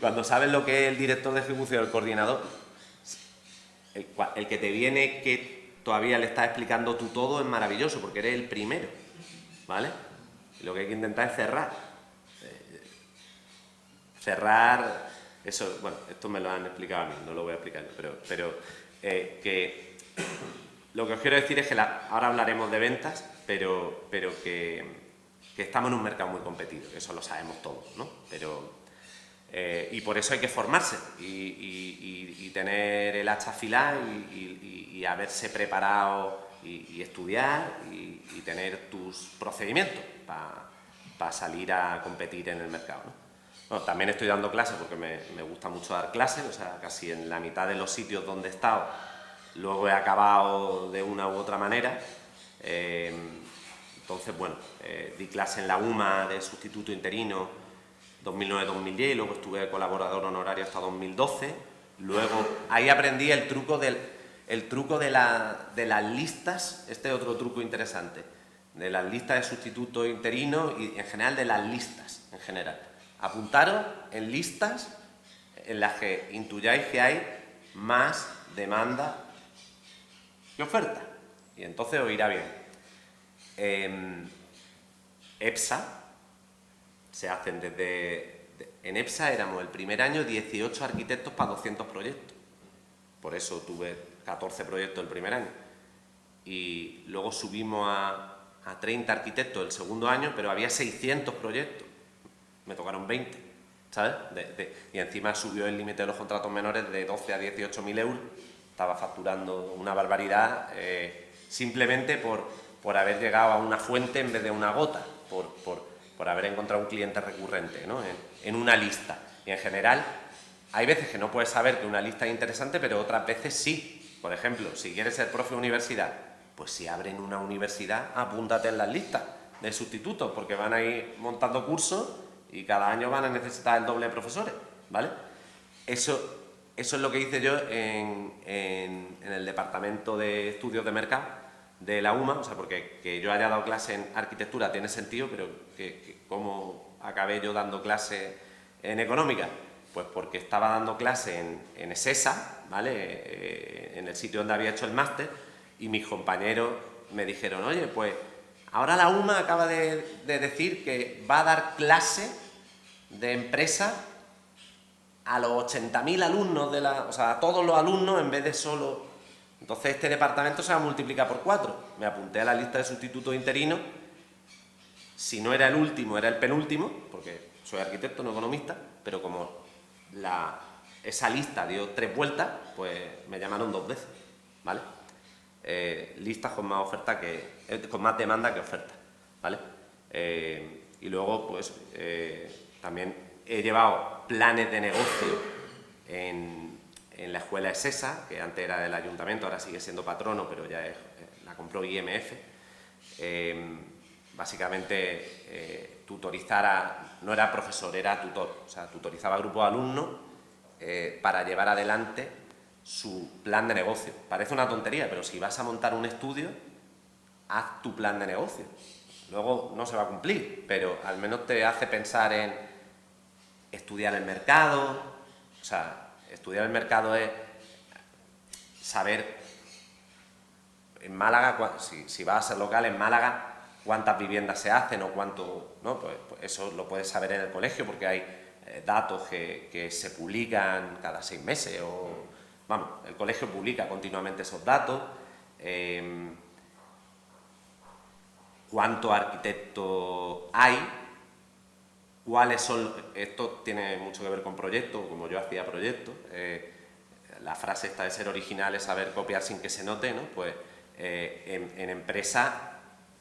Cuando sabes lo que es el director de ejecución, el coordinador, el que te viene que todavía le estás explicando tú todo es maravilloso porque eres el primero, ¿vale? Y lo que hay que intentar es cerrar. cerrar, eso, bueno, esto me lo han explicado a mí, no lo voy a explicar yo, pero que lo que os quiero decir es que ahora hablaremos de ventas, pero que estamos en un mercado muy competido, eso lo sabemos todos, ¿no? Y por eso hay que formarse y tener el hacha afilada y haberse preparado y estudiar y tener tus procedimientos para salir a competir en el mercado, ¿no? Bueno, también estoy dando clases porque me gusta mucho dar clases, o sea, casi en la mitad de los sitios donde he estado, luego he acabado de una u otra manera. Entonces, bueno, di clase en la UMA de sustituto interino 2009-2010 y luego estuve de colaborador honorario hasta 2012. Luego, ahí aprendí el truco de las listas, este es otro truco interesante, de las listas de sustituto interino y en general de las listas, en general. Apuntaros en listas en las que intuyáis que hay más demanda que oferta. Y entonces os irá bien. EPSA, se hacen en EPSA éramos el primer año 18 arquitectos para 200 proyectos. Por eso tuve 14 proyectos el primer año. Y luego subimos a 30 arquitectos el segundo año, pero había 600 proyectos. Me tocaron 20, ¿sabes? Y encima subió el límite de los contratos menores de 12 a 18.000 euros. Estaba facturando una barbaridad simplemente por haber llegado a una fuente en vez de una gota, por haber encontrado un cliente recurrente, ¿no? en una lista. Y en general, hay veces que no puedes saber que una lista es interesante, pero otras veces sí. Por ejemplo, si quieres ser profe de universidad, pues si abren una universidad, apúntate en las listas de sustitutos, porque van a ir montando cursos y cada año van a necesitar el doble de profesores, ¿vale? Eso es lo que hice yo en el departamento de estudios de mercado de la UMA, o sea, porque que yo haya dado clase en arquitectura tiene sentido, pero ¿cómo acabé yo dando clase en económica? Pues porque estaba dando clase en ESESA, ¿vale? En el sitio donde había hecho el máster, y mis compañeros me dijeron, oye, pues ahora la UMA acaba de decir que va a dar clase de empresa a los 80.000 alumnos, o sea, a todos los alumnos en vez de solo... Entonces este departamento se va a multiplicar por 4. Me apunté a la lista de sustitutos interinos. Si no era el último, era el penúltimo, porque soy arquitecto, no economista, pero como esa lista dio 3 vueltas, pues me llamaron 2 veces, ¿vale? Listas con más oferta con más demanda que oferta, ¿vale? Y luego, pues, también he llevado planes de negocio en la escuela ESESA, que antes era del ayuntamiento, ahora sigue siendo patrono, pero ya la compró IMF. Básicamente tutorizar no era profesor, era tutor, o sea, tutorizaba a grupos de alumnos para llevar adelante su plan de negocio. Parece una tontería, pero si vas a montar un estudio, haz tu plan de negocio. Luego no se va a cumplir, pero al menos te hace pensar en estudiar el mercado. O sea, estudiar el mercado es saber en Málaga, si vas a ser local en Málaga, cuántas viviendas se hacen o cuánto, ¿no? Pues eso lo puedes saber en el colegio porque hay datos que se publican cada 6 meses o, vamos, el colegio publica continuamente esos datos. ¿Cuántos arquitectos hay? ¿Cuáles son? Esto tiene mucho que ver con proyectos, como yo hacía proyectos. La frase esta de ser original es saber copiar sin que se note, ¿no? Pues en empresa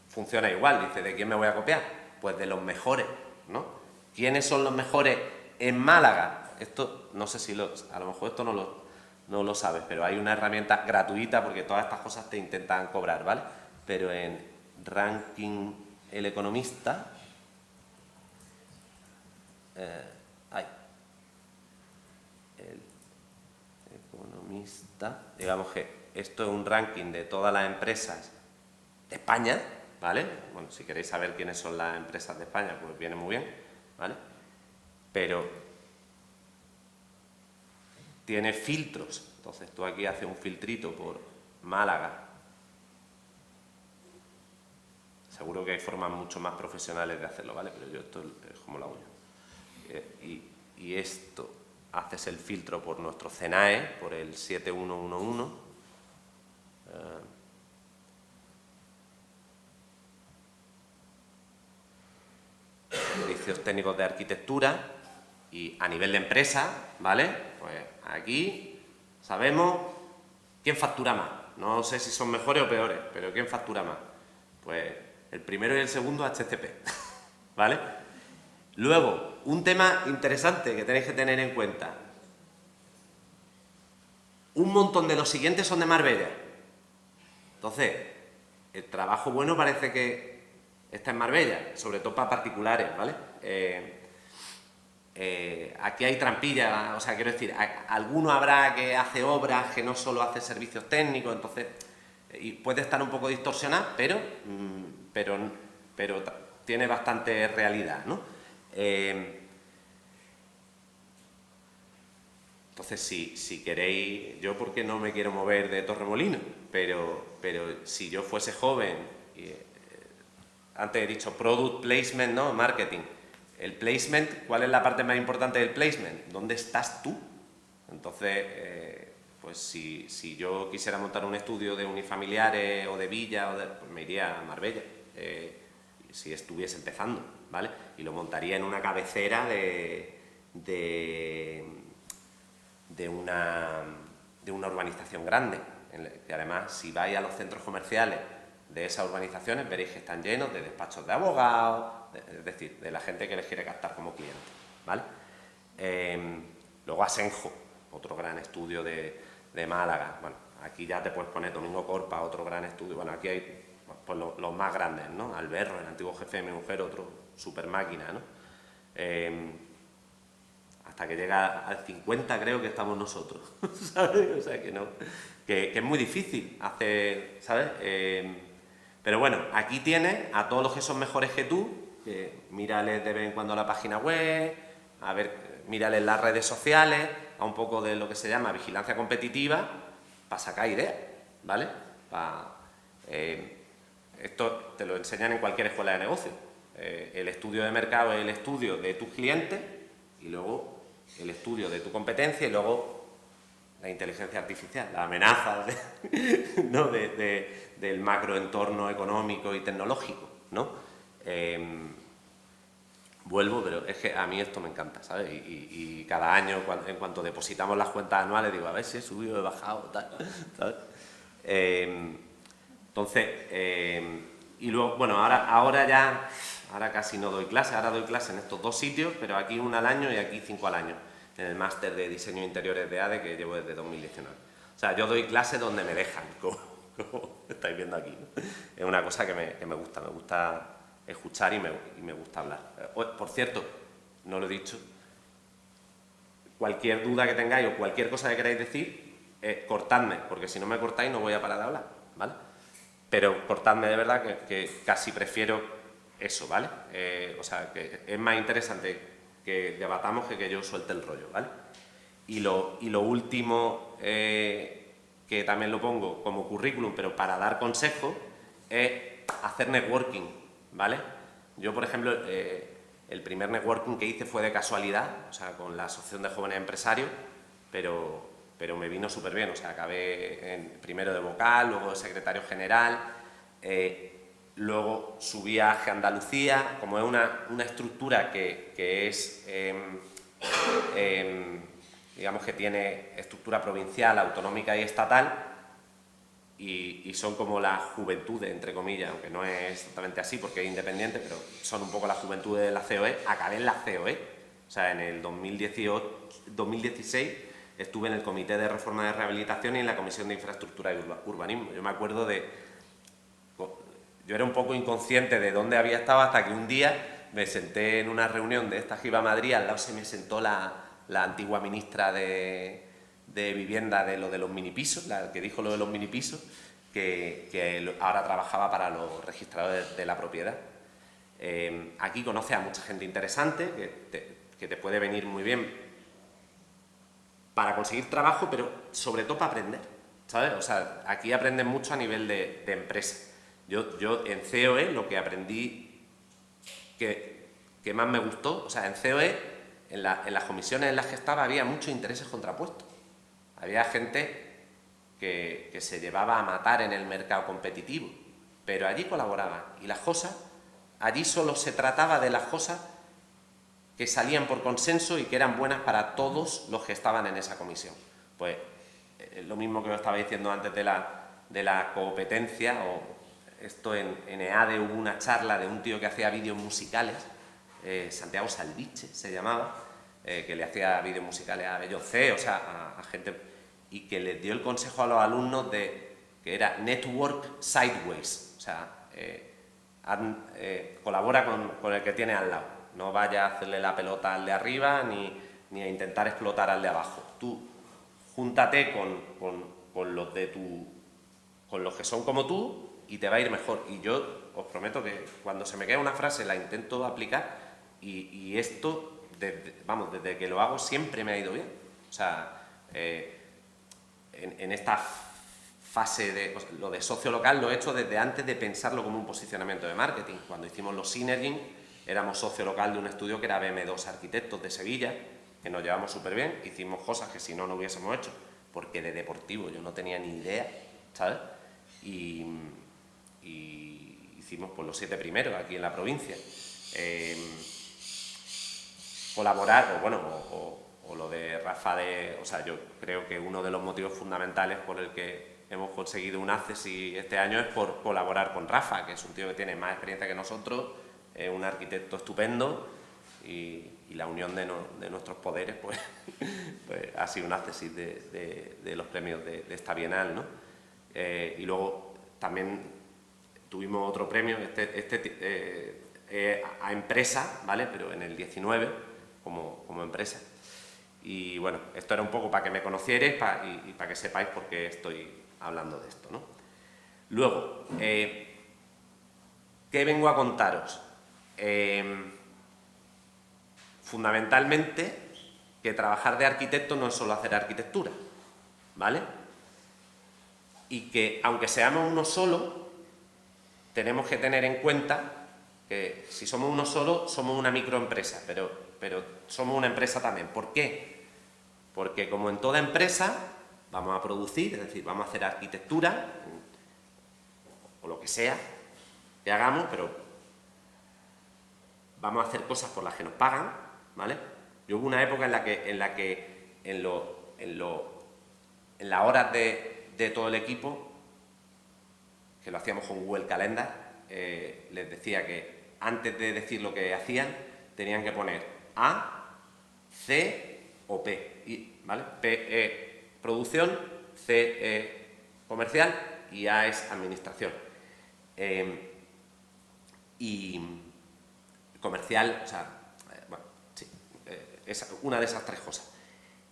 funciona igual. Dice, ¿de quién me voy a copiar? Pues de los mejores, ¿no? ¿Quiénes son los mejores en Málaga? Esto, no sé si a lo mejor esto no lo sabes, pero hay una herramienta gratuita porque todas estas cosas te intentan cobrar, ¿vale? Pero en Ranking El Economista, El Economista, digamos que esto es un ranking de todas las empresas de España, ¿vale? Bueno, si queréis saber quiénes son las empresas de España, pues viene muy bien, ¿vale? Pero tiene filtros, entonces tú aquí haces un filtrito por Málaga. Seguro que hay formas mucho más profesionales de hacerlo, ¿vale? Pero yo esto es como lo hago yo. y esto haces el filtro por nuestro CNAE, por el 7111. Servicios técnicos de arquitectura, y a nivel de empresa, ¿vale? Pues aquí sabemos quién factura más. No sé si son mejores o peores, pero ¿quién factura más? Pues el primero y el segundo HCP, ¿vale? Luego, un tema interesante que tenéis que tener en cuenta. Un montón de los siguientes son de Marbella. Entonces, el trabajo bueno parece que está en Marbella, sobre todo para particulares, ¿vale? Aquí hay trampilla, o sea, quiero decir, alguno habrá que hace obras, que no solo hace servicios técnicos, entonces, y puede estar un poco distorsionado, pero tiene bastante realidad, ¿no? Entonces, si queréis, yo porque no me quiero mover de Torremolinos, pero si yo fuese joven, antes he dicho product placement, ¿no? Marketing. El placement, ¿cuál es la parte más importante del placement? ¿Dónde estás tú? Entonces, pues si yo quisiera montar un estudio de unifamiliares o de villa, pues me iría a Marbella, si estuviese empezando, ¿vale? Y lo montaría en una cabecera de una urbanización grande. Y además, si vais a los centros comerciales de esas urbanizaciones, veréis que están llenos de despachos de abogados, es decir, de la gente que les quiere captar como cliente, ¿vale? Luego Asenjo, otro gran estudio de Málaga. Bueno, aquí ya te puedes poner Domingo Corpa, otro gran estudio. Bueno, aquí hay pues, los más grandes, ¿no? Alberro, el antiguo jefe de mi mujer, otro super máquina, ¿no? Hasta que llega al 50 creo que estamos nosotros, ¿sabes? O sea, que es muy difícil hacer, ¿sabes? Pero bueno, aquí tienes a todos los que son mejores que tú, que mírales de vez en cuando la página web, a ver, mírales las redes sociales, a un poco de lo que se llama vigilancia competitiva, para sacar ideas, ¿vale? Esto te lo enseñan en cualquier escuela de negocio. El estudio de mercado es el estudio de tus clientes y luego el estudio de tu competencia y luego la inteligencia artificial, la amenaza ¿no? del macroentorno económico y tecnológico, ¿no? Vuelvo, pero es que a mí esto me encanta, ¿sabes? Y cada año, en cuanto depositamos las cuentas anuales, digo, a ver si he subido, he bajado, tal, ¿sabes? Entonces, y luego, bueno, ahora casi no doy clase, ahora doy clase en estos dos sitios, pero aquí una al año y aquí 5 al año, en el máster de diseño de interiores de ADE que llevo desde 2019. O sea, yo doy clase donde me dejan, como estáis viendo aquí, ¿no? Es una cosa que me gusta escuchar y me gusta hablar. Por cierto, no lo he dicho, cualquier duda que tengáis o cualquier cosa que queráis decir, cortadme, porque si no me cortáis no voy a parar de hablar, ¿vale? Pero cortadme de verdad que casi prefiero eso, ¿vale? O sea, que es más interesante que debatamos que yo suelte el rollo, ¿vale? Y lo último, que también lo pongo como currículum, pero para dar consejos, es hacer networking, ¿vale? Yo, por ejemplo, el primer networking que hice fue de casualidad, o sea, con la Asociación de Jóvenes Empresarios, pero me vino súper bien, o sea, acabé primero de vocal, luego de secretario general, luego subí a AGE Andalucía, como es una estructura que es, digamos que tiene estructura provincial, autonómica y estatal, y son como las juventudes, entre comillas, aunque no es exactamente así porque es independiente, pero son un poco las juventudes de la COE. Acabé en la COE, o sea, en el 2016 estuve en el Comité de Reforma de Rehabilitación y en la Comisión de Infraestructura y Urbanismo. Yo me acuerdo yo era un poco inconsciente de dónde había estado hasta que un día me senté en una reunión de esta que iba a Madrid, al lado se me sentó la antigua ministra de Vivienda de lo de los minipisos, la que dijo lo de los minipisos, que ahora trabajaba para los registradores de la propiedad. Aquí conoces a mucha gente interesante que te puede venir muy bien para conseguir trabajo, pero sobre todo para aprender, ¿sabes? O sea, aquí aprendes mucho a nivel de empresa. Yo en COE lo que aprendí que más me gustó, o sea, en COE en las comisiones en las que estaba había muchos intereses contrapuestos. Había gente que se llevaba a matar en el mercado competitivo, pero allí colaboraban. Y las cosas, allí solo se trataba de las cosas que salían por consenso y que eran buenas para todos los que estaban en esa comisión. Pues lo mismo que os estaba diciendo antes de la competencia, o esto en EADE hubo una charla de un tío que hacía vídeos musicales, Santiago Salviche se llamaba, que le hacía vídeos musicales a Beyoncé, o sea, a gente, y que les dio el consejo a los alumnos que era network sideways, o sea, colabora con el que tiene al lado, no vaya a hacerle la pelota al de arriba ni a intentar explotar al de abajo. Tú júntate con los con los que son como tú y te va a ir mejor. Y yo os prometo que cuando se me queda una frase la intento aplicar y esto, desde que lo hago siempre me ha ido bien. O sea, en esta fase de lo de socio local lo he hecho desde antes de pensarlo como un posicionamiento de marketing. Cuando hicimos los Synergy, éramos socio local de un estudio que era BM2 Arquitectos de Sevilla, que nos llevamos súper bien, hicimos cosas que si no, no hubiésemos hecho, porque de deportivo yo no tenía ni idea, ¿sabes? Y hicimos pues los 7 primeros aquí en la provincia. Colaborar, o lo de Rafa, o sea, yo creo que uno de los motivos fundamentales por el que hemos conseguido un ACCESI este año es por colaborar con Rafa, que es un tío que tiene más experiencia que nosotros, es un arquitecto estupendo y la unión de nuestros poderes pues ha sido un ACCESI de los premios de esta Bienal, ¿no? Y luego también tuvimos otro premio, a empresa, ¿vale? Pero en el 19 como empresa. Y bueno, esto era un poco para que me conocierais y para que sepáis por qué estoy hablando de esto, ¿no? Luego, ¿qué vengo a contaros? Fundamentalmente que trabajar de arquitecto no es solo hacer arquitectura, ¿vale? Y que aunque seamos uno solo, tenemos que tener en cuenta que si somos uno solo, somos una microempresa, pero somos una empresa también. ¿Por qué? Porque como en toda empresa, vamos a producir, es decir, vamos a hacer arquitectura, o lo que sea que hagamos, pero vamos a hacer cosas por las que nos pagan, ¿vale? Yo hubo una época en la que en las horas de todo el equipo, que lo hacíamos con Google Calendar, les decía que antes de decir lo que hacían, tenían que poner A, C o P, ¿vale? P producción, C comercial y A es administración. Y comercial, o sea, bueno, sí, es una de esas 3 cosas.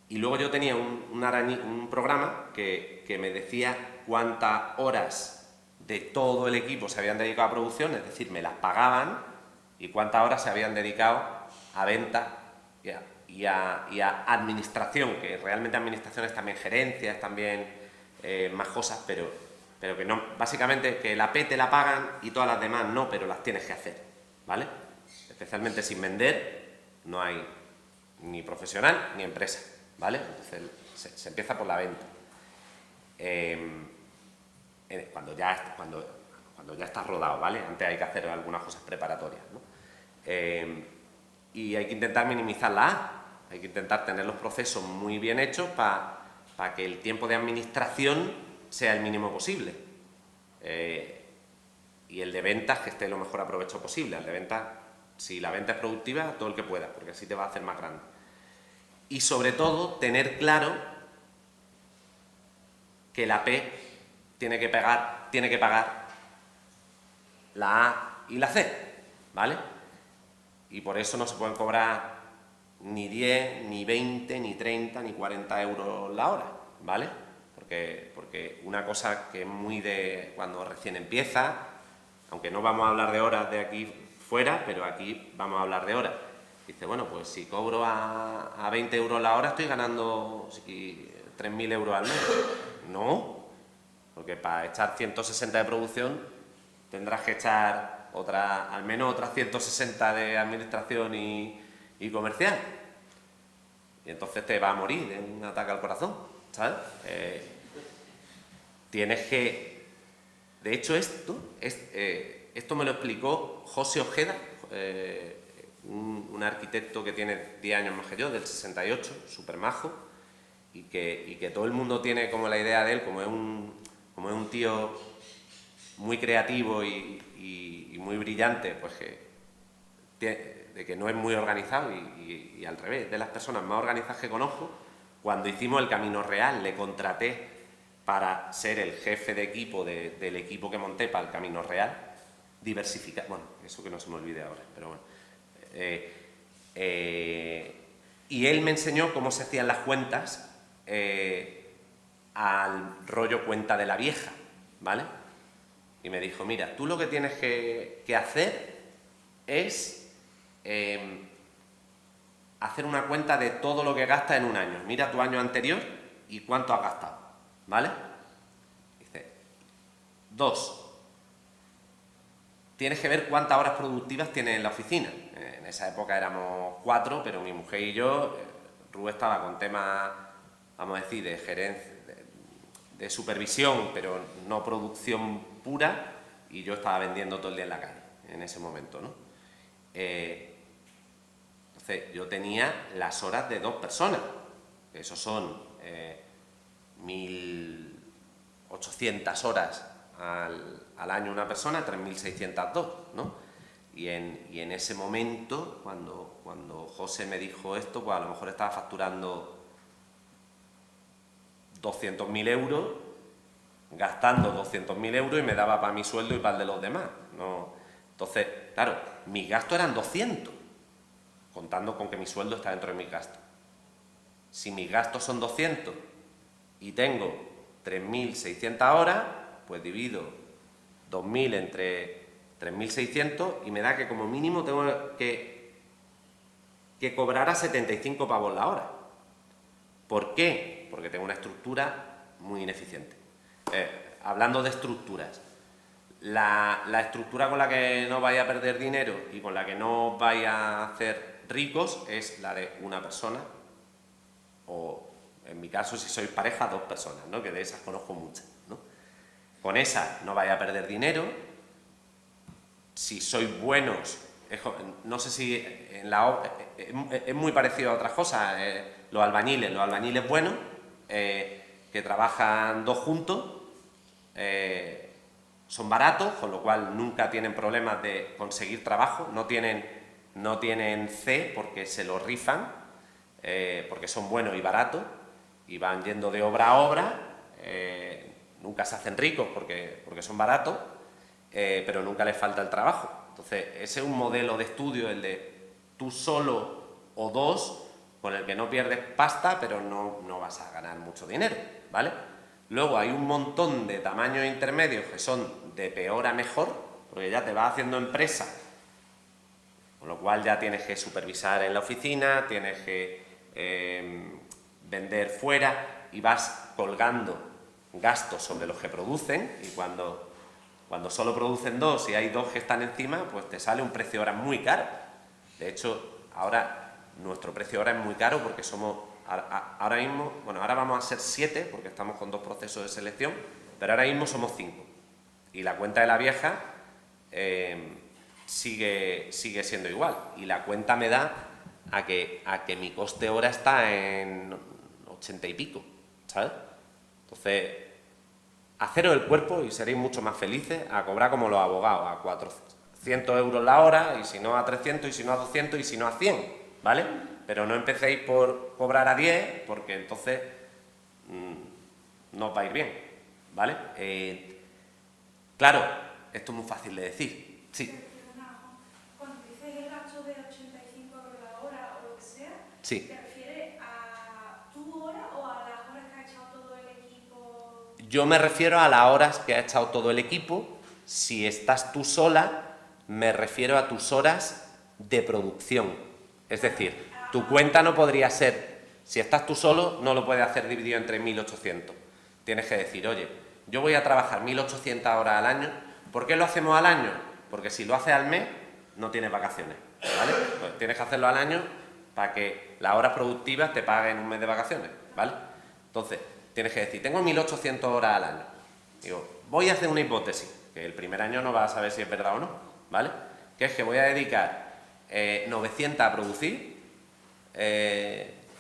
Y luego yo tenía un programa que me decía cuántas horas de todo el equipo se habían dedicado a producción, es decir, me las pagaban, y cuántas horas se habían dedicado a venta y a administración, que realmente administración es también gerencia, es también más cosas, pero que no, básicamente que la P te la pagan y todas las demás no, pero las tienes que hacer, ¿vale? Especialmente sin vender, no hay ni profesional ni empresa, ¿vale? Entonces se empieza por la venta. Cuando ya estás rodado, ¿vale? Antes hay que hacer algunas cosas preparatorias, ¿no? Y hay que intentar minimizar la A, hay que intentar tener los procesos muy bien hechos para que el tiempo de administración sea el mínimo posible. Y el de ventas que esté lo mejor aprovechado posible. El de ventas, si la venta es productiva, todo el que pueda, porque así te va a hacer más grande. Y sobre todo, tener claro que la P tiene que pagar la A y la C, ¿vale? Y por eso no se pueden cobrar ni 10, ni 20, ni 30, ni 40 euros la hora, ¿vale? Porque una cosa que es muy de cuando recién empieza, aunque no vamos a hablar de horas de aquí fuera, pero aquí vamos a hablar de horas. Dice, bueno, pues si cobro a 20 euros la hora estoy ganando 3.000 euros al mes. No, porque para echar 160 de producción tendrás que echar al menos otras 160 de administración y comercial. y entonces te va a morir de un ataque al corazón, ¿sabes? Tienes que... De hecho, esto me lo explicó José Ojeda, un arquitecto que tiene 10 años más que yo, del 68, súper majo, y que todo el mundo tiene como la idea de él, como es un tío muy creativo y muy brillante, pues de que no es muy organizado y al revés, de las personas más organizadas que conozco. Cuando hicimos el Camino Real le contraté para ser el jefe de equipo del equipo que monté para el Camino Real, diversificar, bueno, eso que no se me olvide ahora, pero bueno. Y él me enseñó cómo se hacían las cuentas al rollo cuenta de la vieja, ¿vale? Y me dijo, mira, tú lo que tienes que hacer es hacer una cuenta de todo lo que gastas en un año. Mira tu año anterior y cuánto has gastado, ¿vale? Dice, 2. Tienes que ver cuántas horas productivas tienes en la oficina. En esa época éramos 4, pero mi mujer y yo, Rubén estaba con temas, vamos a decir, de gerencia, de supervisión, pero no producción pura, y yo estaba vendiendo todo el día en la calle, en ese momento, ¿no? Entonces, yo tenía las horas de 2 personas, eso son 1.800 horas al año una persona, 3.602, ¿no? Y en ese momento, cuando José me dijo esto, pues a lo mejor estaba facturando 200.000 euros, gastando 200.000 euros y me daba para mi sueldo y para el de los demás, ¿no? Entonces, claro, mis gastos eran 200, contando con que mi sueldo está dentro de mis gastos. Si mis gastos son 200 y tengo 3.600 horas, pues divido 2.000 entre 3.600 y me da que como mínimo tengo que cobrar a 75 pavos la hora. ¿Por qué? Porque tengo una estructura muy ineficiente. Hablando de estructuras, la estructura con la que no vais a perder dinero y con la que no vais a hacer ricos es la de una persona, o en mi caso, si sois pareja, 2 personas, ¿no? Que de esas conozco muchas, ¿no? Con esa no vais a perder dinero. Si sois buenos, no sé si es muy parecido a otras cosas, los albañiles buenos, que trabajan 2 juntos, son baratos, con lo cual nunca tienen problemas de conseguir trabajo, no tienen C porque se lo rifan, porque son buenos y baratos, y van yendo de obra a obra, nunca se hacen ricos porque son baratos, pero nunca les falta el trabajo. Entonces, ese es un modelo de estudio, el de tú solo o 2, con el que no pierdes pasta, pero no vas a ganar mucho dinero, ¿vale? Luego hay un montón de tamaños intermedios que son de peor a mejor, porque ya te vas haciendo empresa, con lo cual ya tienes que supervisar en la oficina, tienes que vender fuera y vas colgando gastos sobre los que producen, y cuando solo producen 2 y hay 2 que están encima, pues te sale un precio hora muy caro. De hecho, ahora nuestro precio hora es muy caro porque somos, ahora mismo, bueno, ahora vamos a ser 7 porque estamos con 2 procesos de selección, pero ahora mismo somos 5. Y la cuenta de la vieja sigue siendo igual. Y la cuenta me da a que mi coste hora está en 80 y pico, ¿sabes? Entonces, haceros el cuerpo y seréis mucho más felices a cobrar como los abogados, a 400 euros la hora, y si no a 300, y si no a 200, y si no a 100, ¿vale? Pero no empecéis por cobrar a 10, porque entonces no os va a ir bien, ¿vale? Claro, esto es muy fácil de decir, sí. Cuando dices el gasto de 85 euros la hora o lo que sea, Sí. ¿te refieres a tu hora o a las horas que ha echado todo el equipo? Yo me refiero a las horas que ha echado todo el equipo. Si estás tú sola, me refiero a tus horas de producción. Es decir, tu cuenta no podría ser, si estás tú solo, no lo puedes hacer dividido entre 1.800. Tienes que decir, oye, yo voy a trabajar 1.800 horas al año. ¿Por qué lo hacemos al año? Porque si lo haces al mes, no tienes vacaciones, ¿vale? Pues tienes que hacerlo al año para que las horas productivas te paguen un mes de vacaciones, ¿vale? Entonces, tienes que decir, tengo 1.800 horas al año. Digo, voy a hacer una hipótesis, que el primer año no vas a saber si es verdad o no, ¿vale? Que es que voy a dedicar 900 a producir,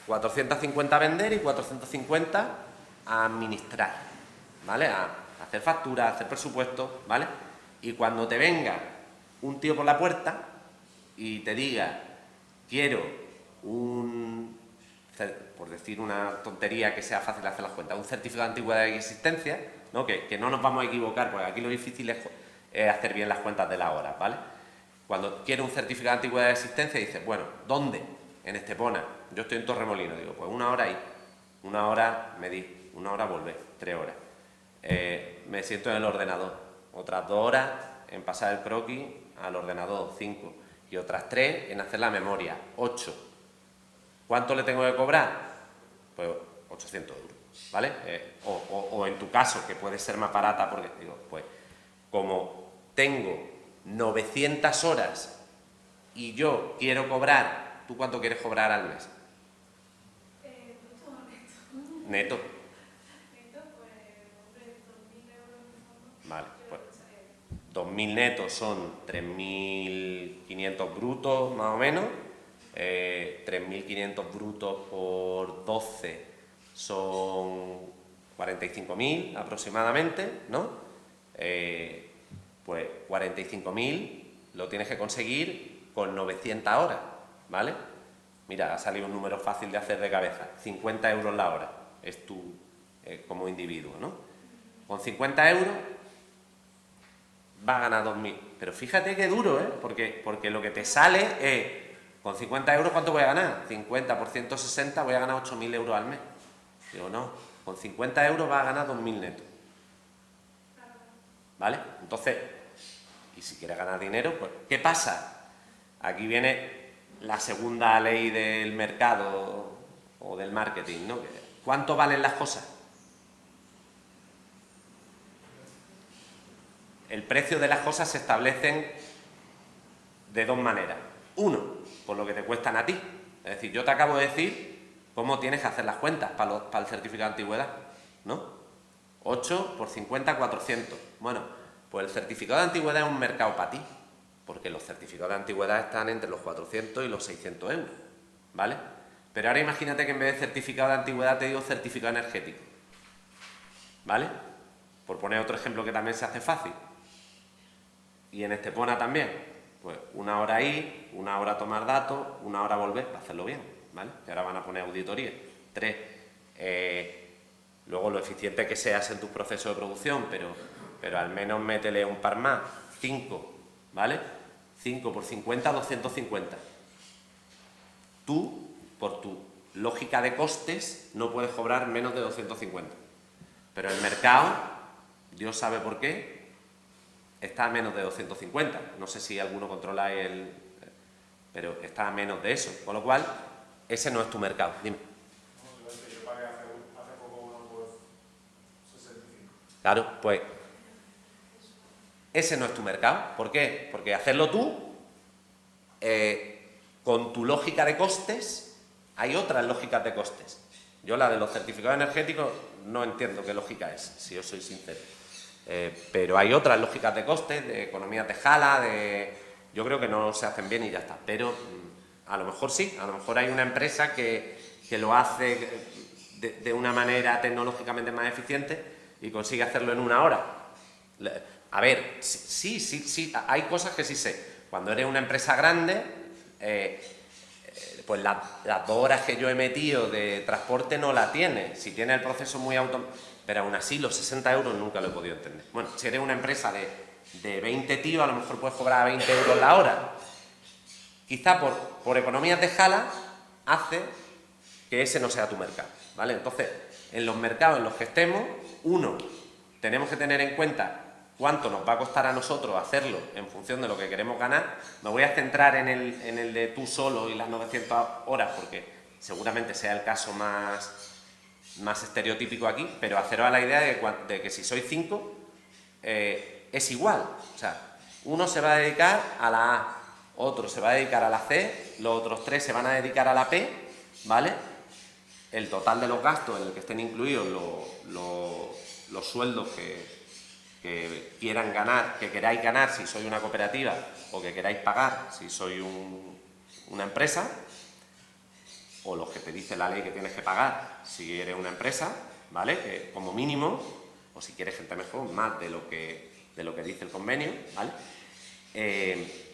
450 a vender y 450 a administrar, ¿vale? A hacer facturas, a hacer presupuestos, ¿vale? Y cuando te venga un tío por la puerta y te diga, quiero por decir una tontería que sea fácil hacer las cuentas, un certificado de antigüedad y existencia, ¿no? Que no nos vamos a equivocar, porque aquí lo difícil es hacer bien las cuentas de las horas, ¿vale? Cuando quiero un certificado de antigüedad de existencia, dices, bueno, ¿dónde? En Estepona. Yo estoy en Torremolinos, digo, pues 1 hora ahí, 1 hora medir, 1 hora volver, 3 horas. Me siento en el ordenador, otras 2 horas en pasar el croquis al ordenador, 5, y otras 3 en hacer la memoria, 8. ¿Cuánto le tengo que cobrar? Pues 800 euros, ¿vale? O en tu caso, que puede ser más barata, porque digo, pues como tengo 900 horas y yo quiero cobrar, ¿tú cuánto quieres cobrar al mes? ¿Bruto o neto? Neto. Neto, pues, hombre, 2.000 euros en fondo. Vale, pues 2.000 netos son 3.500 brutos, más o menos. 3.500 brutos por 12 son 45.000 aproximadamente, ¿no? Pues 45.000 lo tienes que conseguir con 900 horas, ¿vale? Mira, ha salido un número fácil de hacer de cabeza, 50 euros la hora, es tú como individuo, ¿no? Con 50 euros vas a ganar 2.000, pero fíjate qué duro, ¿eh? Porque lo que te sale es, con 50 euros, ¿cuánto voy a ganar? 50 por 160, voy a ganar 8.000 euros al mes. Digo, no, con 50 euros vas a ganar 2.000 netos. ¿Vale? Entonces, y si quieres ganar dinero, pues, ¿qué pasa? Aquí viene la segunda ley del mercado o del marketing, ¿no? ¿Cuánto valen las cosas? El precio de las cosas se establecen de 2 maneras. Uno, por lo que te cuestan a ti. Es decir, yo te acabo de decir cómo tienes que hacer las cuentas para el certificado de antigüedad, ¿no? 8 por 50, 400. Bueno, pues el certificado de antigüedad es un mercado para ti, porque los certificados de antigüedad están entre los 400 y los 600 euros, ¿vale? Pero ahora imagínate que en vez de certificado de antigüedad te digo certificado energético, ¿vale? Por poner otro ejemplo que también se hace fácil. Y en Estepona también. Pues 1 hora ir, 1 hora tomar datos, 1 hora volver, para hacerlo bien, ¿vale? Que ahora van a poner auditoría. 3, luego lo eficiente que seas en tu proceso de producción, pero al menos métele un par más. 5, ¿vale? 5 por 50, 250. Tú, por tu lógica de costes, no puedes cobrar menos de 250. Pero el mercado, Dios sabe por qué, está a menos de 250. No sé si alguno controla pero está a menos de eso. Con lo cual, ese no es tu mercado. Dime. Yo pagué hace poco uno por 65. Claro, pues ese no es tu mercado. ¿Por qué? Porque hacerlo tú, con tu lógica de costes, hay otras lógicas de costes. Yo la de los certificados energéticos no entiendo qué lógica es, si yo soy sincero. Pero hay otras lógicas de costes, de economía tejala, yo creo que no se hacen bien y ya está. Pero a lo mejor sí, a lo mejor hay una empresa que lo hace de una manera tecnológicamente más eficiente y consigue hacerlo en 1 hora. A ver, sí, hay cosas que sí sé. Cuando eres una empresa grande, pues las 2 horas que yo he metido de transporte no la tienes. Si tienes el proceso muy automático. Pero aún así, los 60 euros nunca lo he podido entender. Bueno, si eres una empresa de 20 tíos, a lo mejor puedes cobrar 20 euros la hora. Quizá por economías de escala hace que ese no sea tu mercado, ¿vale? Entonces, en los mercados en los que estemos, tenemos que tener en cuenta cuánto nos va a costar a nosotros hacerlo en función de lo que queremos ganar. Me voy a centrar en el de tú solo y las 900 horas, porque seguramente sea el caso más estereotípico aquí, pero haceros a la idea de que si sois 5, es igual. O sea, uno se va a dedicar a la A, otro se va a dedicar a la C, los otros 3 se van a dedicar a la P, ¿vale? El total de los gastos en el que estén incluidos los sueldos que quieran ganar, que queráis ganar si sois una cooperativa o que queráis pagar si sois una empresa, o los que te dice la ley que tienes que pagar si eres una empresa, ¿vale? Que como mínimo, o si quieres gente mejor, más de lo que dice el convenio, ¿vale?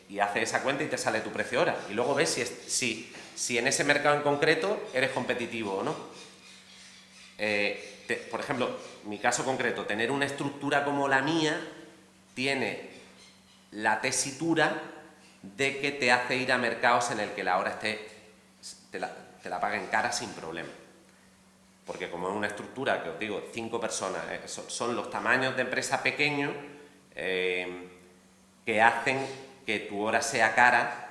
Y haces esa cuenta y te sale tu precio hora. Y luego ves si en ese mercado en concreto eres competitivo o no. Por ejemplo, mi caso concreto, tener una estructura como la mía tiene la tesitura de que te hace ir a mercados en el que la hora te la paguen cara sin problema. Porque como es una estructura, que os digo, 5 personas, son los tamaños de empresa pequeños que hacen que tu hora sea cara,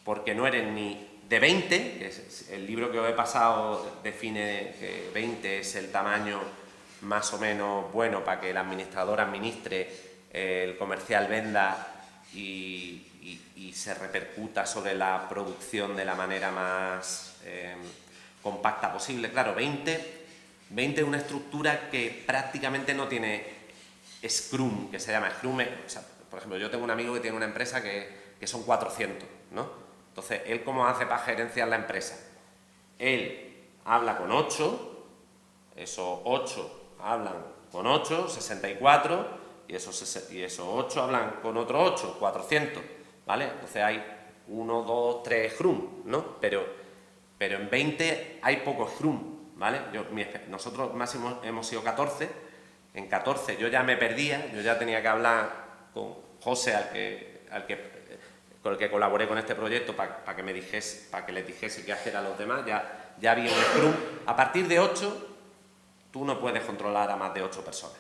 porque no eres ni de 20, que es el libro que os he pasado define que 20 es el tamaño más o menos bueno para que el administrador administre, el comercial venda y se repercuta sobre la producción de la manera más compacta posible. Claro, 20 es una estructura que prácticamente no tiene Scrum, que se llama Scrum. O sea, por ejemplo, yo tengo un amigo que tiene una empresa que son 400, ¿no? Entonces, ¿él cómo hace para gerenciar la empresa? Él habla con 8, esos 8 hablan con 8, 64, y esos 8 hablan con otros 8, 400, ¿vale? Entonces hay 1, 2, 3 Scrum, ¿no? Pero en 20 hay pocos Scrum, ¿vale? Nosotros máximo hemos sido 14, en 14 yo ya me perdía, yo ya tenía que hablar con José, con el que colaboré con este proyecto, para que les dijese qué hacer a los demás. Ya había un Scrum. A partir de 8, tú no puedes controlar a más de 8 personas.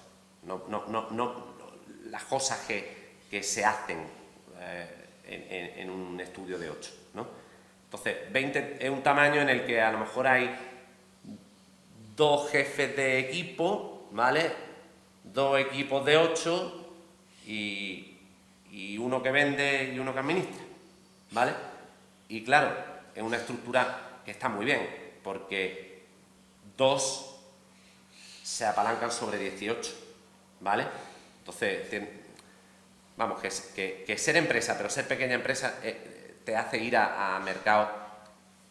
Las cosas que se hacen en un estudio de 8, ¿no? Entonces, 20 es un tamaño en el que a lo mejor hay 2 jefes de equipo, ¿vale? 2 equipos de 8 y uno que vende y uno que administra, ¿vale? Y claro, es una estructura que está muy bien, porque 2 se apalancan sobre 18, ¿vale? Entonces, vamos, que ser empresa, pero ser pequeña empresa, te hace ir a mercados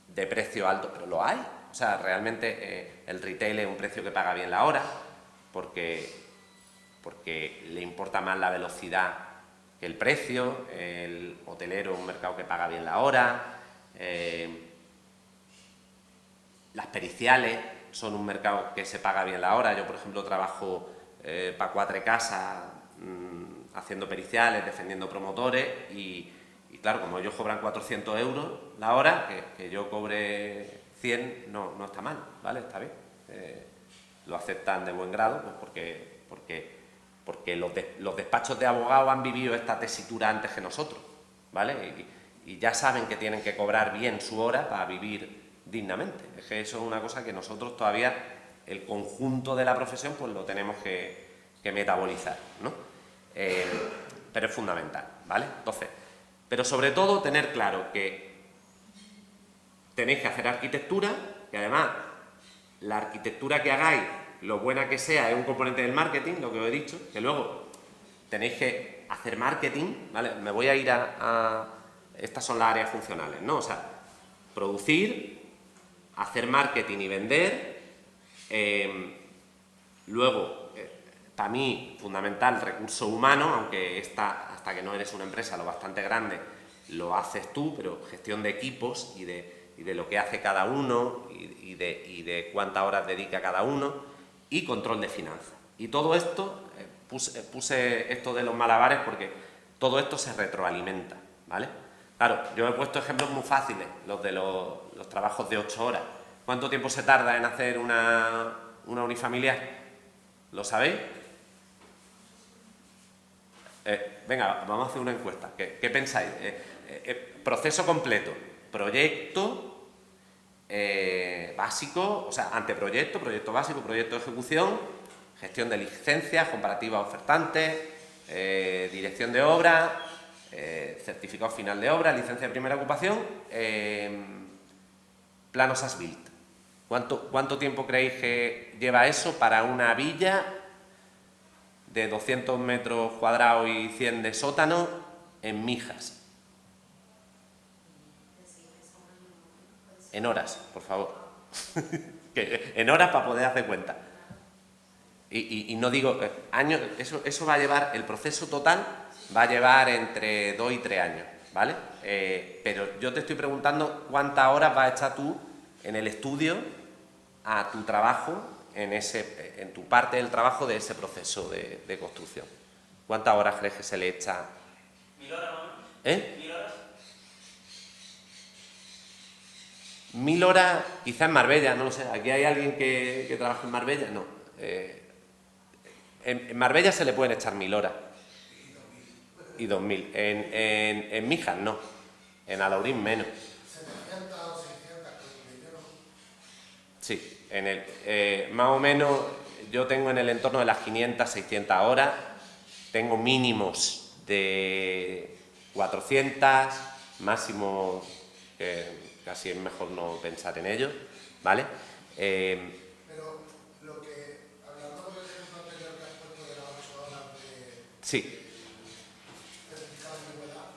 de precio alto, pero lo hay. O sea, realmente el retail es un precio que paga bien la hora, porque le importa más la velocidad que el precio. El hotelero es un mercado que paga bien la hora. Las periciales son un mercado que se paga bien la hora. Yo, por ejemplo, trabajo para 4 casas haciendo periciales, defendiendo promotores y claro, como ellos cobran 400 euros la hora, que yo cobre 100 no está mal, ¿vale? Está bien. Lo aceptan de buen grado, pues porque los despachos de abogados han vivido esta tesitura antes que nosotros, ¿vale? Y ya saben que tienen que cobrar bien su hora para vivir dignamente. Es que eso es una cosa que nosotros todavía, el conjunto de la profesión, pues lo tenemos que metabolizar, ¿no? Pero es fundamental, ¿vale? Entonces, pero sobre todo tener claro que tenéis que hacer arquitectura, que además la arquitectura que hagáis, lo buena que sea, es un componente del marketing, lo que os he dicho, que luego tenéis que hacer marketing, ¿vale? Me voy a ir estas son las áreas funcionales, ¿no? O sea, producir, hacer marketing y vender, luego, para mí, fundamental, recurso humano, aunque hasta que no eres una empresa lo bastante grande, lo haces tú, pero gestión de equipos y de lo que hace cada uno y de cuántas horas dedica cada uno, y control de finanzas. Y todo esto, puse esto de los malabares porque todo esto se retroalimenta, ¿vale? Claro, yo he puesto ejemplos muy fáciles, los de los trabajos de 8 horas. ¿Cuánto tiempo se tarda en hacer una unifamiliar? ¿Lo sabéis? Venga, vamos a hacer una encuesta. ¿Qué pensáis? Proceso completo. Proyecto básico, o sea, anteproyecto, proyecto básico, proyecto de ejecución, gestión de licencias, comparativa ofertantes, dirección de obra, certificado final de obra, licencia de primera ocupación, planos as-built. ¿Cuánto tiempo creéis que lleva eso para una villa de 200 metros cuadrados y 100 de sótano en Mijas? En horas, por favor. En horas para poder hacer cuenta. Y no digo años, eso va a llevar, el proceso total va a llevar entre 2 y 3 años, ¿vale? Pero yo te estoy preguntando cuántas horas vas a echar tú en el estudio a tu trabajo, en tu parte del trabajo de ese proceso de construcción. ¿Cuántas horas crees que se le echa? 1000 horas más o menos. 1000 horas. 1000 horas, quizá en Marbella, no lo sé. ¿Aquí hay alguien que trabaja en Marbella? No. En Marbella se le pueden echar 1000 horas. Y 2000. En Mijas no. En Alaurín menos. 700 o 600 con dinero. Sí, más o menos yo tengo en el entorno de las 500, 600 horas. Tengo mínimos de 400, máximo casi es mejor no pensar en ello, ¿vale? Pero lo que, hablando del ejemplo anterior que has puesto de las 8 horas de Sí. certificado de antigüedad,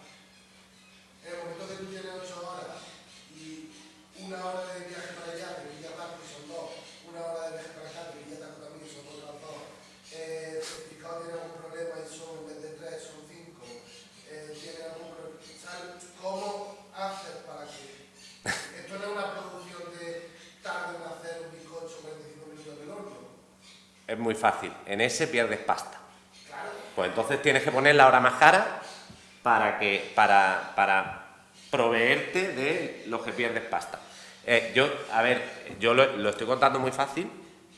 en el momento que tú tienes 8 horas y 1 hora de viaje para allá, de Villa Taco, que son 2, 1 hora de viaje para acá, de Villa Taco también, son otras 2, el certificado tiene algún problema y son, en vez de 3, son 5, tiene algún problema, ¿sabes? ¿Cómo haces para que esto no es una producción de tarde en hacer un bizcocho 45 minutos del horno? Es muy fácil. En ese pierdes pasta. Pues entonces tienes que poner la hora más cara para proveerte de lo que pierdes pasta. Yo lo estoy contando muy fácil,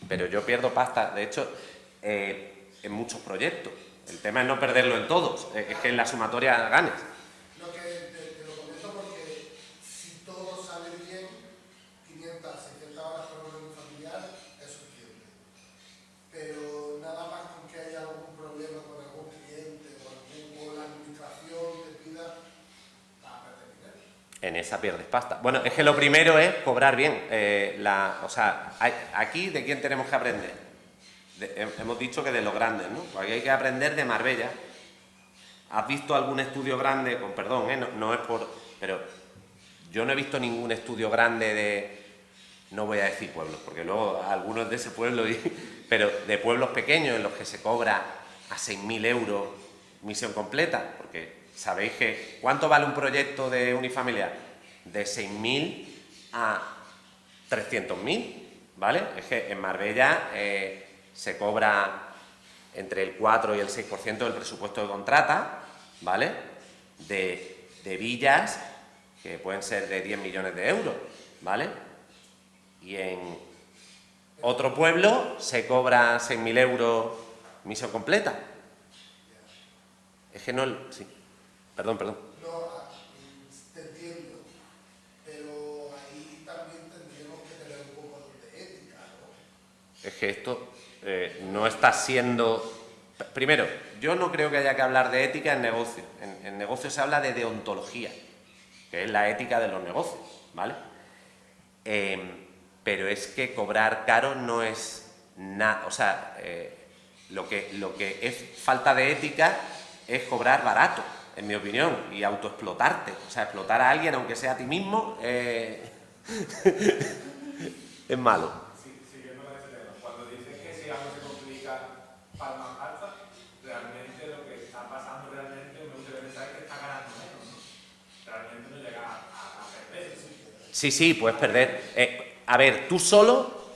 pero yo pierdo pasta, de hecho, en muchos proyectos. El tema es no perderlo en todos, es que en la sumatoria ganes. Lo que te lo comento porque si todo sale bien, 500, 600 horas por un familiar es suficiente. Pero nada más con que haya algún problema con algún cliente o la administración te pida, vas a perder dinero. En esa pierdes pasta. Bueno, es que lo primero es cobrar bien. Aquí, ¿de quién tenemos que aprender? Hemos dicho que de los grandes, ¿no? Pues aquí hay que aprender de Marbella. ¿Has visto algún estudio grande? Con perdón, no es por... Pero yo no he visto ningún estudio grande de... No voy a decir pueblos, porque luego algunos de ese pueblo... pero de pueblos pequeños en los que se cobra a 6.000 euros misión completa, porque sabéis que... ¿Cuánto vale un proyecto de unifamiliar? De 6.000 a 300.000, ¿vale? Es que en Marbella se cobra entre el 4 y el 6% del presupuesto de contrata, ¿vale? De villas que pueden ser de 10 millones de euros, ¿vale? Y en otro pueblo se cobra 6.000 euros misión completa. Es que no... Sí. Perdón. No, te entiendo, pero ahí también tendríamos que tener un poco de ética, ¿no? Es que esto no está siendo... Primero, yo no creo que haya que hablar de ética en negocio. En negocio se habla de deontología, que es la ética de los negocios, ¿vale? Pero es que cobrar caro no es nada... O sea, lo que es falta de ética es cobrar barato, en mi opinión, y autoexplotarte. O sea, explotar a alguien, aunque sea a ti mismo, es malo. Siguiendo con ese tema, cuando dices que si algo se complica para más alta, realmente lo que está pasando realmente, me gustaría pensar que está ganando menos, ¿no? Realmente no llega a perder. Sí, puedes perder. A ver, tú solo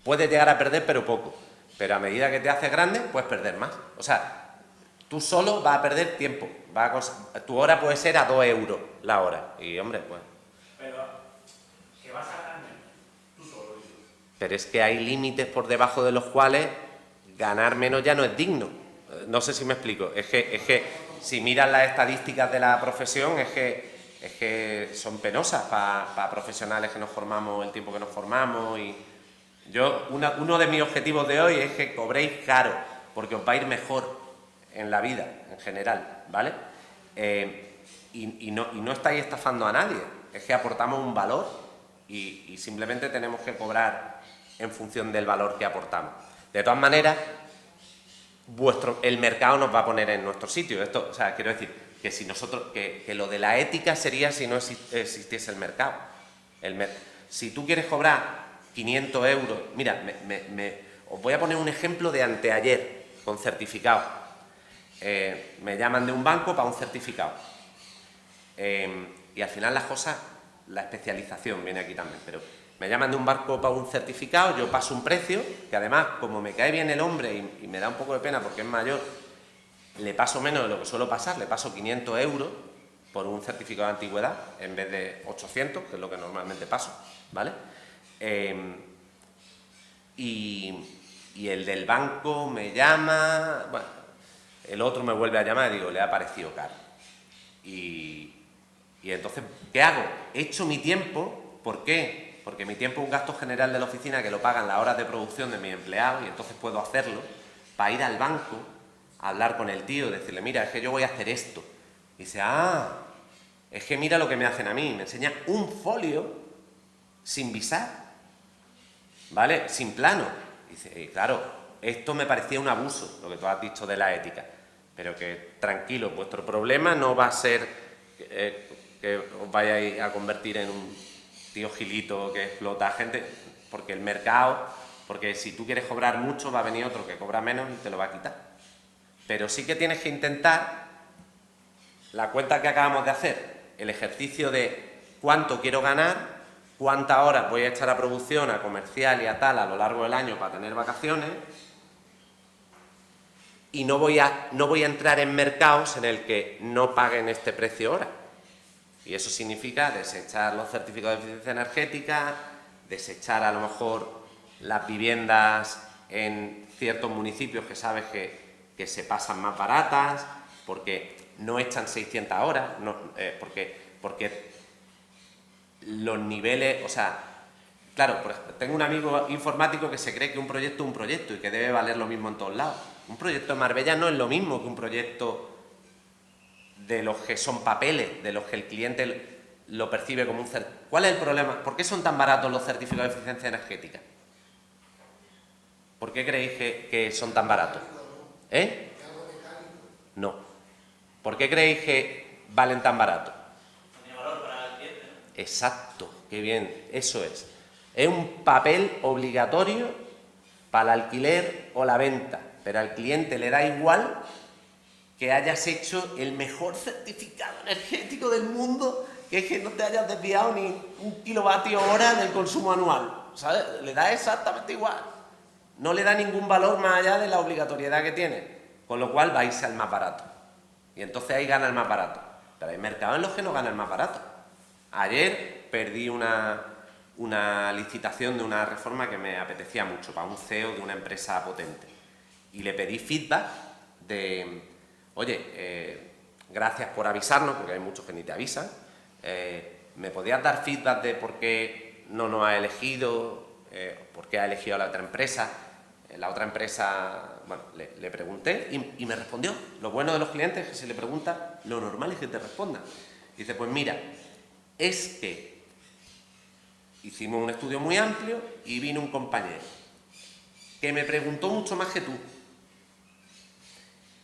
puedes llegar a perder, pero poco. Pero a medida que te haces grande, puedes perder más. O sea, tú solo vas a perder tiempo. Tu hora puede ser a 2 euros la hora. Y, hombre, pues... Pero, ¿qué vas a ganar menos? Tú solo, dices. Pero es que hay límites por debajo de los cuales ganar menos ya no es digno. No sé si me explico. Es que si miras las estadísticas de la profesión, es que son penosas para profesionales que nos formamos el tiempo que nos formamos. Y uno de mis objetivos de hoy es que cobréis caro, porque os va a ir mejor en la vida, en general, ¿vale? Y no estáis estafando a nadie, es que aportamos un valor y simplemente tenemos que cobrar en función del valor que aportamos. De todas maneras, el mercado nos va a poner en nuestro sitio. Esto, o sea, quiero decir que si nosotros, que lo de la ética sería si no existiese el mercado. Si tú quieres cobrar 500 euros, mira, os voy a poner un ejemplo de anteayer con certificado. Me llaman de un banco para un certificado. Y al final las cosas, la especialización viene aquí también, pero me llaman de un banco para un certificado, yo paso un precio, que además, como me cae bien el hombre y me da un poco de pena porque es mayor, le paso menos de lo que suelo pasar, le paso 500 euros por un certificado de antigüedad en vez de 800, que es lo que normalmente paso, ¿vale? Y el del banco me llama, bueno, el otro me vuelve a llamar y digo, le ha parecido caro. Y entonces, ¿qué hago? Echo mi tiempo, ¿por qué? Porque mi tiempo es un gasto general de la oficina que lo pagan las horas de producción de mis empleados y entonces puedo hacerlo para ir al banco, a hablar con el tío, decirle, mira, es que yo voy a hacer esto. Y dice, es que mira lo que me hacen a mí, me enseña un folio sin visar, ¿vale? Sin plano. Y dice, y claro, esto me parecía un abuso, lo que tú has dicho de la ética, pero que tranquilo, vuestro problema no va a ser que os vayáis a convertir en un tío gilito que explota a gente, porque el mercado, porque si tú quieres cobrar mucho va a venir otro que cobra menos y te lo va a quitar. Pero sí que tienes que intentar la cuenta que acabamos de hacer, el ejercicio de cuánto quiero ganar, cuántas horas voy a echar a producción, a comercial y a tal a lo largo del año para tener vacaciones, y no voy a entrar en mercados en el que no paguen este precio hora. Y eso significa desechar los certificados de eficiencia energética, desechar a lo mejor las viviendas en ciertos municipios que sabes que se pasan más baratas, porque no echan 600 horas, porque los niveles, o sea, claro, tengo un amigo informático que se cree que un proyecto es un proyecto y que debe valer lo mismo en todos lados. Un proyecto de Marbella no es lo mismo que un proyecto de los que son papeles, de los que el cliente lo percibe como un certificado. ¿Cuál es el problema? ¿Por qué son tan baratos los certificados de eficiencia energética? ¿Por qué creéis que son tan baratos? ¿Eh? No. ¿Por qué creéis que valen tan barato? Tiene valor para el cliente, ¿no? Exacto, qué bien, eso es. Es un papel obligatorio para el alquiler o la venta, pero al cliente le da igual que hayas hecho el mejor certificado energético del mundo, que es que no te hayas desviado ni 1 kilovatio hora del consumo anual, ¿sabes? Le da exactamente igual. No le da ningún valor más allá de la obligatoriedad que tiene, con lo cual va a irse al más barato. Y entonces ahí gana el más barato. Pero hay mercados en los que no gana el más barato. Ayer perdí una licitación de una reforma que me apetecía mucho, para un CEO de una empresa potente. Y le pedí feedback de, oye, gracias por avisarnos, porque hay muchos que ni te avisan. ¿Me podías dar feedback de por qué no nos ha elegido, por qué ha elegido a la otra empresa? La otra empresa, bueno, le pregunté y me respondió. Lo bueno de los clientes es que si le preguntas, lo normal es que te respondan. Dice, pues mira, es que hicimos un estudio muy amplio y vino un compañero que me preguntó mucho más que tú,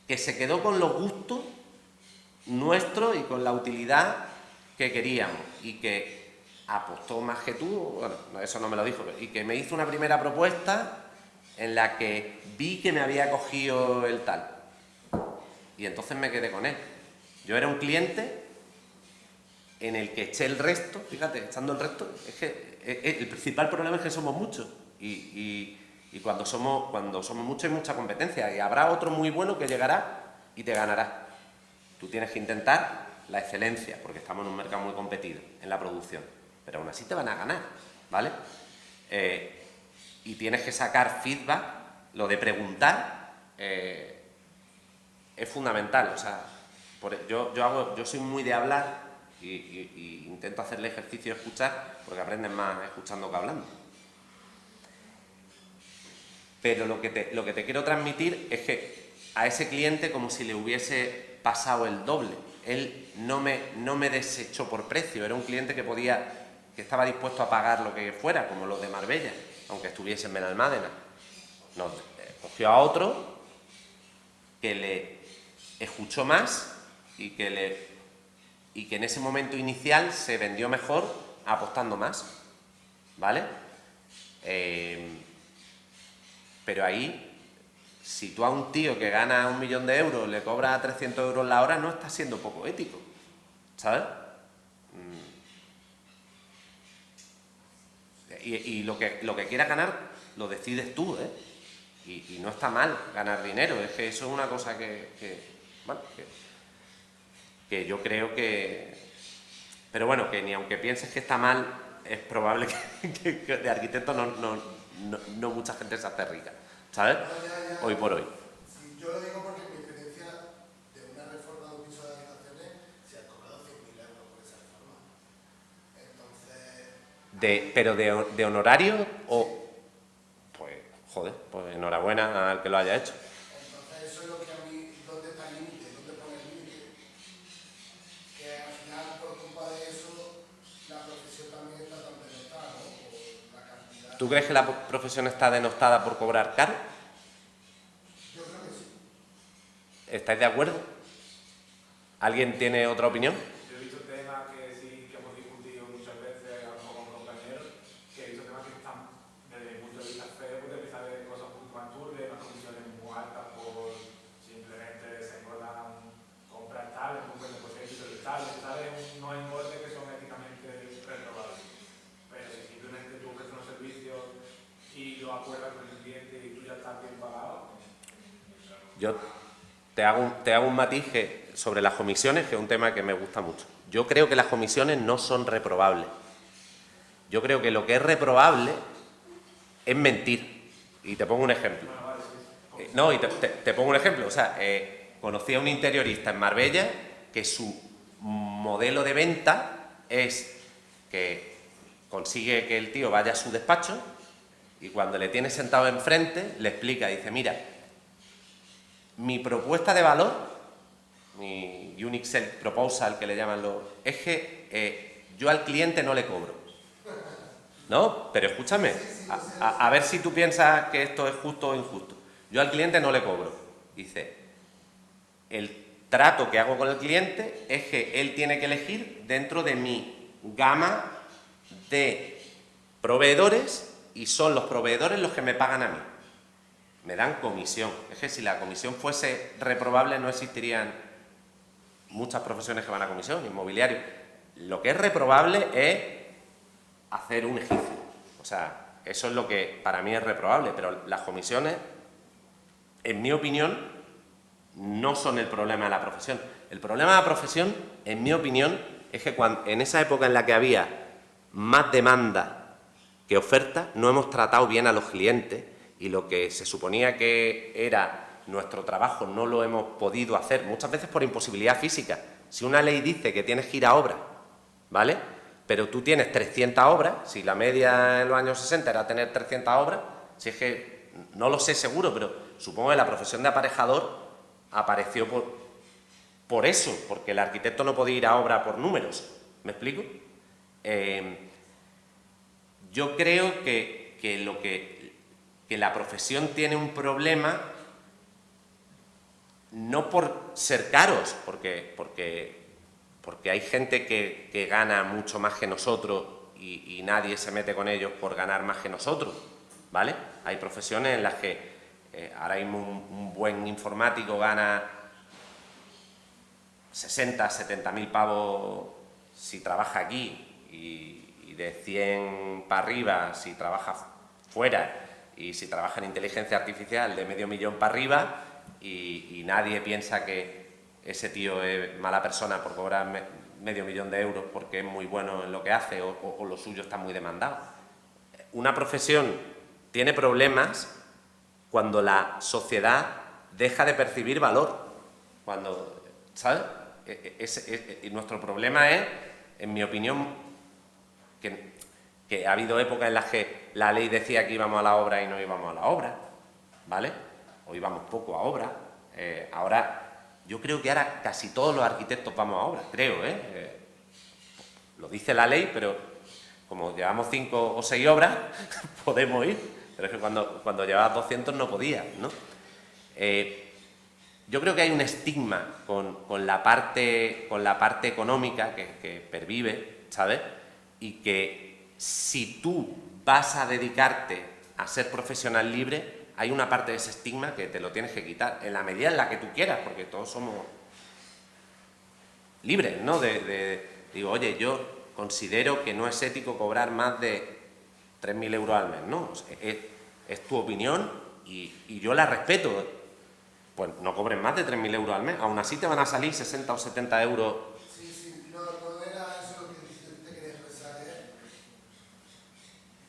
que se quedó con los gustos nuestros y con la utilidad que queríamos y que apostó más que tú, bueno, eso no me lo dijo, y que me hizo una primera propuesta en la que vi que me había cogido el tal. Y entonces me quedé con él. Yo era un cliente en el que eché el resto, fíjate, echando el resto, es que el principal problema es que somos muchos. Y cuando somos muchos hay mucha competencia. Y habrá otro muy bueno que llegará y te ganará. Tú tienes que intentar la excelencia, porque estamos en un mercado muy competido en la producción. Pero aún así te van a ganar, ¿vale? Y tienes que sacar feedback, lo de preguntar es fundamental. O sea, yo soy muy de hablar y intento hacer el ejercicio de escuchar, porque aprendes más escuchando que hablando. Pero lo que te quiero transmitir es que a ese cliente como si le hubiese pasado el doble. Él no me desechó por precio, era un cliente que estaba dispuesto a pagar lo que fuera, como los de Marbella, aunque estuviese en Benalmádena. Nos cogió a otro que le escuchó más y que en ese momento inicial se vendió mejor apostando más, ¿vale? Pero ahí, si tú a un tío que gana 1 millón de euros le cobras 300 euros la hora, no estás siendo poco ético, ¿sabes? Y lo que quieras ganar lo decides tú, ¿eh? Y no está mal ganar dinero, es que eso es una cosa que yo creo que... Pero bueno, que ni aunque pienses que está mal, es probable que de arquitecto no mucha gente se hace rica, ¿sabes? Hoy por hoy. Sí, yo lo digo porque en mi experiencia de una reforma de un piso de habitaciones se han cobrado 100.000 euros por esa reforma. Entonces... ¿Pero de honorario o...? Pues, joder, pues enhorabuena al que lo haya hecho. Entonces eso es lo que a mí, ¿dónde está el límite? ¿Dónde pone el límite? Que al final, por culpa de eso, la profesión también está tan denostada, ¿no? Por la cantidad... ¿Tú crees que la profesión está denostada por cobrar caro? Yo creo que sí. ¿Estáis de acuerdo? ¿Alguien tiene otra opinión? Yo he visto temas que sí que hemos discutido muchas veces a lo mejor con compañeros, que he visto temas que están desde mi punto de vista feos, porque empieza a haber cosas un poco más turbias, unas comisiones muy altas por simplemente se engordan compras tales, un 50% de tales no engordes que son éticamente reprobables. Pero si simplemente tú ofreces unos servicios y lo acuerdas con el cliente y tú ya estás bien pagado, Yo te hago un matiz sobre las comisiones, que es un tema que me gusta mucho. Yo creo que las comisiones no son reprobables. Yo creo que lo que es reprobable es mentir. Y te pongo un ejemplo. Te pongo un ejemplo. O sea, conocí a un interiorista en Marbella que su modelo de venta es que consigue que el tío vaya a su despacho y cuando le tiene sentado enfrente le explica, dice, mira, mi propuesta de valor, mi Unique Self Proposal, que le llaman es que yo al cliente no le cobro. ¿No? Pero escúchame, a ver si tú piensas que esto es justo o injusto. Yo al cliente no le cobro. Dice, el trato que hago con el cliente es que él tiene que elegir dentro de mi gama de proveedores y son los proveedores los que me pagan a mí. Me dan comisión. Es que si la comisión fuese reprobable no existirían muchas profesiones que van a comisión, inmobiliario. Lo que es reprobable es hacer un egipcio. O sea, eso es lo que para mí es reprobable, pero las comisiones, en mi opinión, no son el problema de la profesión. El problema de la profesión, en mi opinión, es que en esa época en la que había más demanda que oferta, no hemos tratado bien a los clientes y lo que se suponía que era nuestro trabajo no lo hemos podido hacer, muchas veces por imposibilidad física. Si una ley dice que tienes que ir a obra, ¿vale?, pero tú tienes 300 obras, si la media en los años 60 era tener 300 obras, si es que no lo sé seguro, pero supongo que la profesión de aparejador apareció por eso, porque el arquitecto no podía ir a obra por números. ¿Me explico? Yo creo que la profesión tiene un problema no por ser caros, porque hay gente que gana mucho más que nosotros y nadie se mete con ellos por ganar más que nosotros, ¿vale? Hay profesiones en las que ahora mismo un buen informático gana 60, 70.000 pavos si trabaja aquí y de 100 para arriba si trabaja fuera y si trabaja en inteligencia artificial de $500.000 para arriba y nadie piensa que ese tío es mala persona por cobrar $500.000 euros porque es muy bueno en lo que hace o lo suyo está muy demandado. Una profesión tiene problemas cuando la sociedad deja de percibir valor. Cuando, ¿sabes? Y nuestro problema es, en mi opinión, que ha habido épocas en las que la ley decía que íbamos a la obra y no íbamos a la obra, ¿vale? O íbamos poco a obra. Ahora, yo creo que ahora casi todos los arquitectos vamos a obra, creo, lo dice la ley, pero como llevamos 5 o 6 obras, podemos ir, pero es que cuando llevabas 200 no podías, ¿no? Yo creo que hay un estigma con la parte económica que pervive, ¿sabes? Y que si tú vas a dedicarte a ser profesional libre, hay una parte de ese estigma que te lo tienes que quitar, en la medida en la que tú quieras, porque todos somos libres, ¿no? Digo, oye, yo considero que no es ético cobrar más de 3.000 euros al mes, ¿no? O sea, es tu opinión y yo la respeto. Pues no cobres más de 3.000 euros al mes, aún así te van a salir 60 o 70 euros. Sí, no era eso lo que te quería expresar,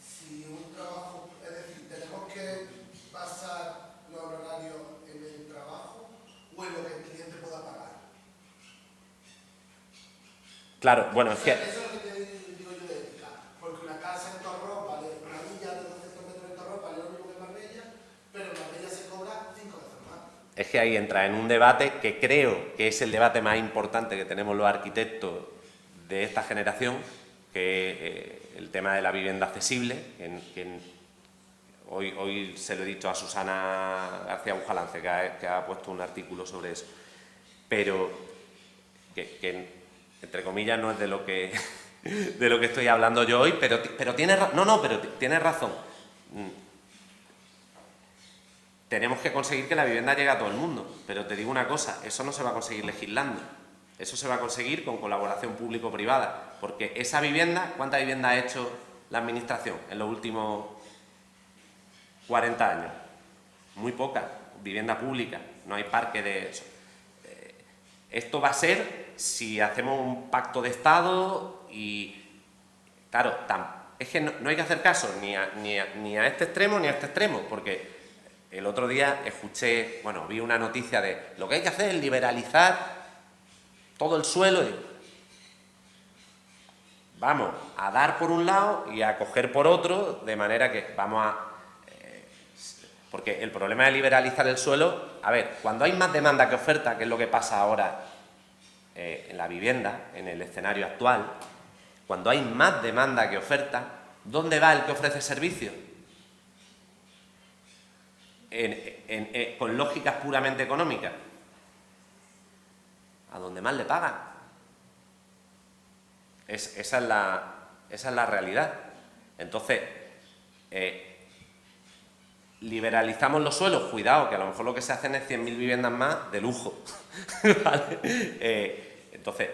si un trabajo, es decir, tenemos que basar los horarios en el trabajo o en lo que el cliente pueda pagar. Claro, bueno, es que... Eso es lo que te digo yo de ética, porque una casa en Torrón vale, una villa de 200 metros en Torrón vale lo mismo que en Marbella, pero en Marbella se cobra 5 veces más. Es que ahí entra en un debate que creo que es el debate más importante que tenemos los arquitectos de esta generación, que es el tema de la vivienda accesible. Hoy se lo he dicho a Susana García Bujalance, que ha puesto un artículo sobre eso, pero que entre comillas no es de lo que estoy hablando yo hoy, pero tienes razón. Tenemos que conseguir que la vivienda llegue a todo el mundo, pero te digo una cosa, eso no se va a conseguir legislando, eso se va a conseguir con colaboración público-privada, porque esa vivienda, ¿cuántas viviendas ha hecho la administración en los últimos 40 años? Muy pocas, vivienda pública, no hay parque de eso. Esto va a ser si hacemos un pacto de Estado y, claro, es que no hay que hacer caso ni a este extremo ni a este extremo, porque el otro día vi una noticia de lo que hay que hacer es liberalizar todo el suelo. Vamos a dar por un lado y a coger por otro, de manera que porque el problema de liberalizar el suelo, a ver, cuando hay más demanda que oferta, que es lo que pasa ahora en la vivienda, en el escenario actual, cuando hay más demanda que oferta, ¿dónde va el que ofrece servicios? Con lógicas puramente económicas, a donde más le pagan. Esa es la realidad. Entonces, liberalizamos los suelos, cuidado, que a lo mejor lo que se hacen es 100.000 viviendas más de lujo. ¿Vale? Entonces,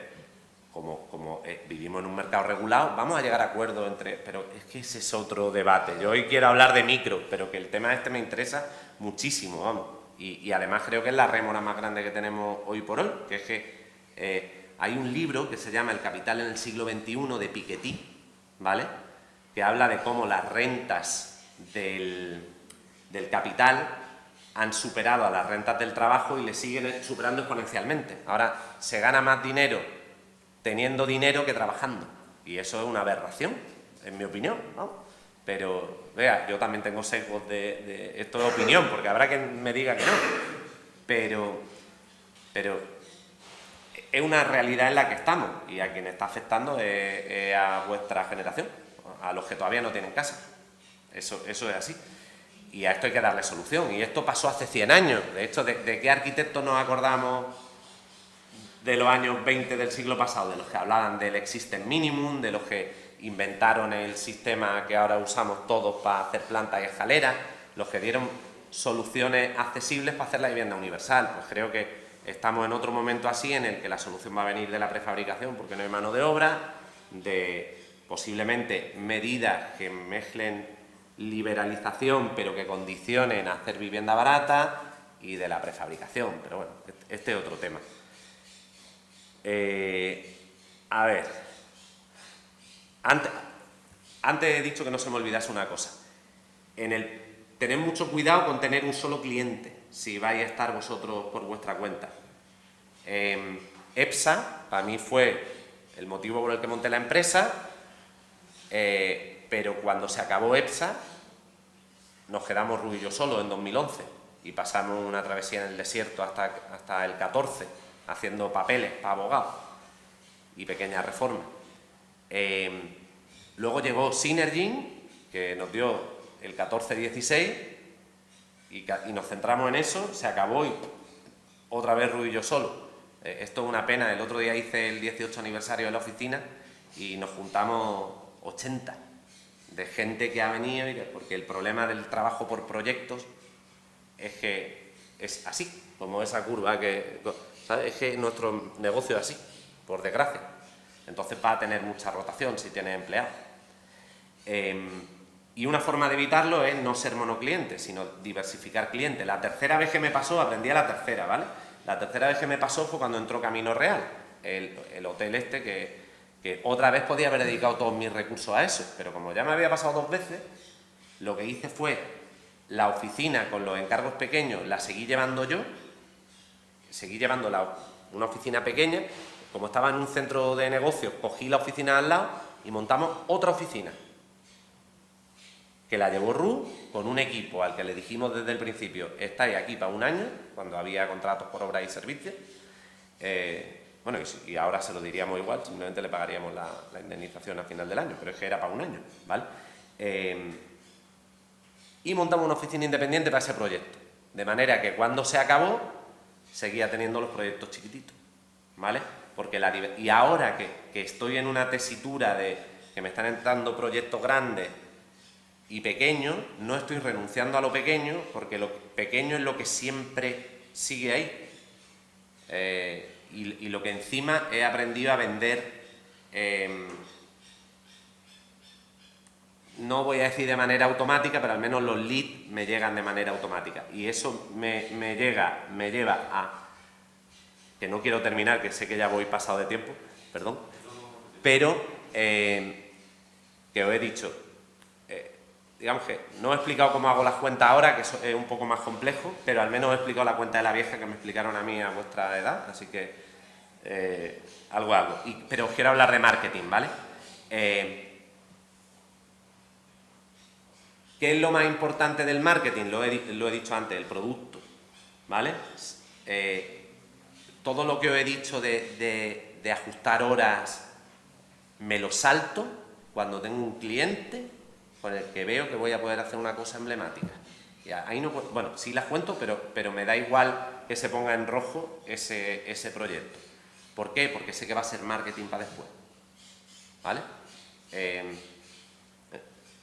como vivimos en un mercado regulado, vamos a llegar a acuerdos pero es que ese es otro debate. Yo hoy quiero hablar de micro, pero que el tema este me interesa muchísimo, vamos. Y además creo que es la rémora más grande que tenemos hoy por hoy, que es que hay un libro que se llama El capital en el siglo XXI, de Piketty, ¿vale? Que habla de cómo las rentas del capital han superado a las rentas del trabajo y le siguen superando exponencialmente. Ahora se gana más dinero teniendo dinero que trabajando. Y eso es una aberración, en mi opinión, ¿no? Pero, vea, yo también tengo sesgos de esto de opinión, porque habrá quien me diga que no. Pero es una realidad en la que estamos, y a quien está afectando es a vuestra generación, a los que todavía no tienen casa. Eso es así. Y a esto hay que darle solución. Y esto pasó hace 100 años. De hecho, ¿de qué arquitectos nos acordamos de los años 20 del siglo pasado? De los que hablaban del existence minimum, de los que inventaron el sistema que ahora usamos todos para hacer plantas y escaleras, los que dieron soluciones accesibles para hacer la vivienda universal. Pues creo que estamos en otro momento así, en el que la solución va a venir de la prefabricación, porque no hay mano de obra, de posiblemente medidas que mezclen liberalización pero que condicionen a hacer vivienda barata, y de la prefabricación. Pero bueno, este es otro tema. A ver, antes he dicho que no se me olvidase una cosa. Tened mucho cuidado con tener un solo cliente si vais a estar vosotros por vuestra cuenta. EPSA para mí fue el motivo por el que monté la empresa, pero cuando se acabó EPSA nos quedamos Rui y yo solos en 2011. y pasamos una travesía en el desierto hasta el 14, haciendo papeles para abogados y pequeñas reformas. Luego llegó Synergy, que nos dio el 14-16, y nos centramos en eso, se acabó y otra vez Rui y yo solo. Esto es una pena, el otro día hice el 18 aniversario de la oficina y nos juntamos 80 de gente que ha venido, porque el problema del trabajo por proyectos es que es así, como esa curva, ¿sabes? Es que nuestro negocio es así, por desgracia. Entonces va a tener mucha rotación si tienes empleados. Y una forma de evitarlo es no ser monocliente, sino diversificar clientes. La tercera vez que me pasó, aprendí a la tercera, ¿vale? La tercera vez que me pasó fue cuando entró Camino Real, el hotel este que otra vez podía haber dedicado todos mis recursos a eso, pero como ya me había pasado 2 veces, lo que hice fue la oficina con los encargos pequeños, la seguí llevando yo, seguí llevando una oficina pequeña, como estaba en un centro de negocios, cogí la oficina al lado y montamos otra oficina, que la llevó Ru con un equipo al que le dijimos desde el principio, estáis aquí para 1 año, cuando había contratos por obras y servicios, bueno, y ahora se lo diríamos igual, simplemente le pagaríamos la indemnización al final del año, pero es que era para 1 año, ¿vale? Y montamos una oficina independiente para ese proyecto, de manera que cuando se acabó, seguía teniendo los proyectos chiquititos, ¿vale? Y ahora que estoy en una tesitura de que me están entrando proyectos grandes y pequeños, no estoy renunciando a lo pequeño, porque lo pequeño es lo que siempre sigue ahí. Y lo que encima he aprendido a vender, no voy a decir de manera automática, pero al menos los leads me llegan de manera automática. Y eso me lleva a, que no quiero terminar, que sé que ya voy pasado de tiempo, perdón, pero que os he dicho, digamos que no he explicado cómo hago las cuentas ahora, que eso es un poco más complejo, pero al menos he explicado la cuenta de la vieja que me explicaron a mí a vuestra edad, así que algo. Pero os quiero hablar de marketing, ¿vale? ¿Qué es lo más importante del marketing? Lo he dicho antes, el producto, ¿vale? Todo lo que os he dicho de ajustar horas, me lo salto cuando tengo un cliente con el que veo que voy a poder hacer una cosa emblemática. Y ahí no, bueno, sí las cuento, pero me da igual que se ponga en rojo ese proyecto. ¿Por qué? Porque sé que va a ser marketing para después, ¿vale?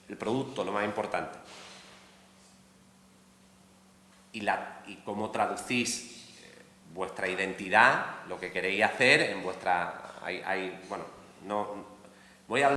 El producto, lo más importante. Y cómo traducís vuestra identidad, lo que queréis hacer en vuestra... bueno, no voy a hablar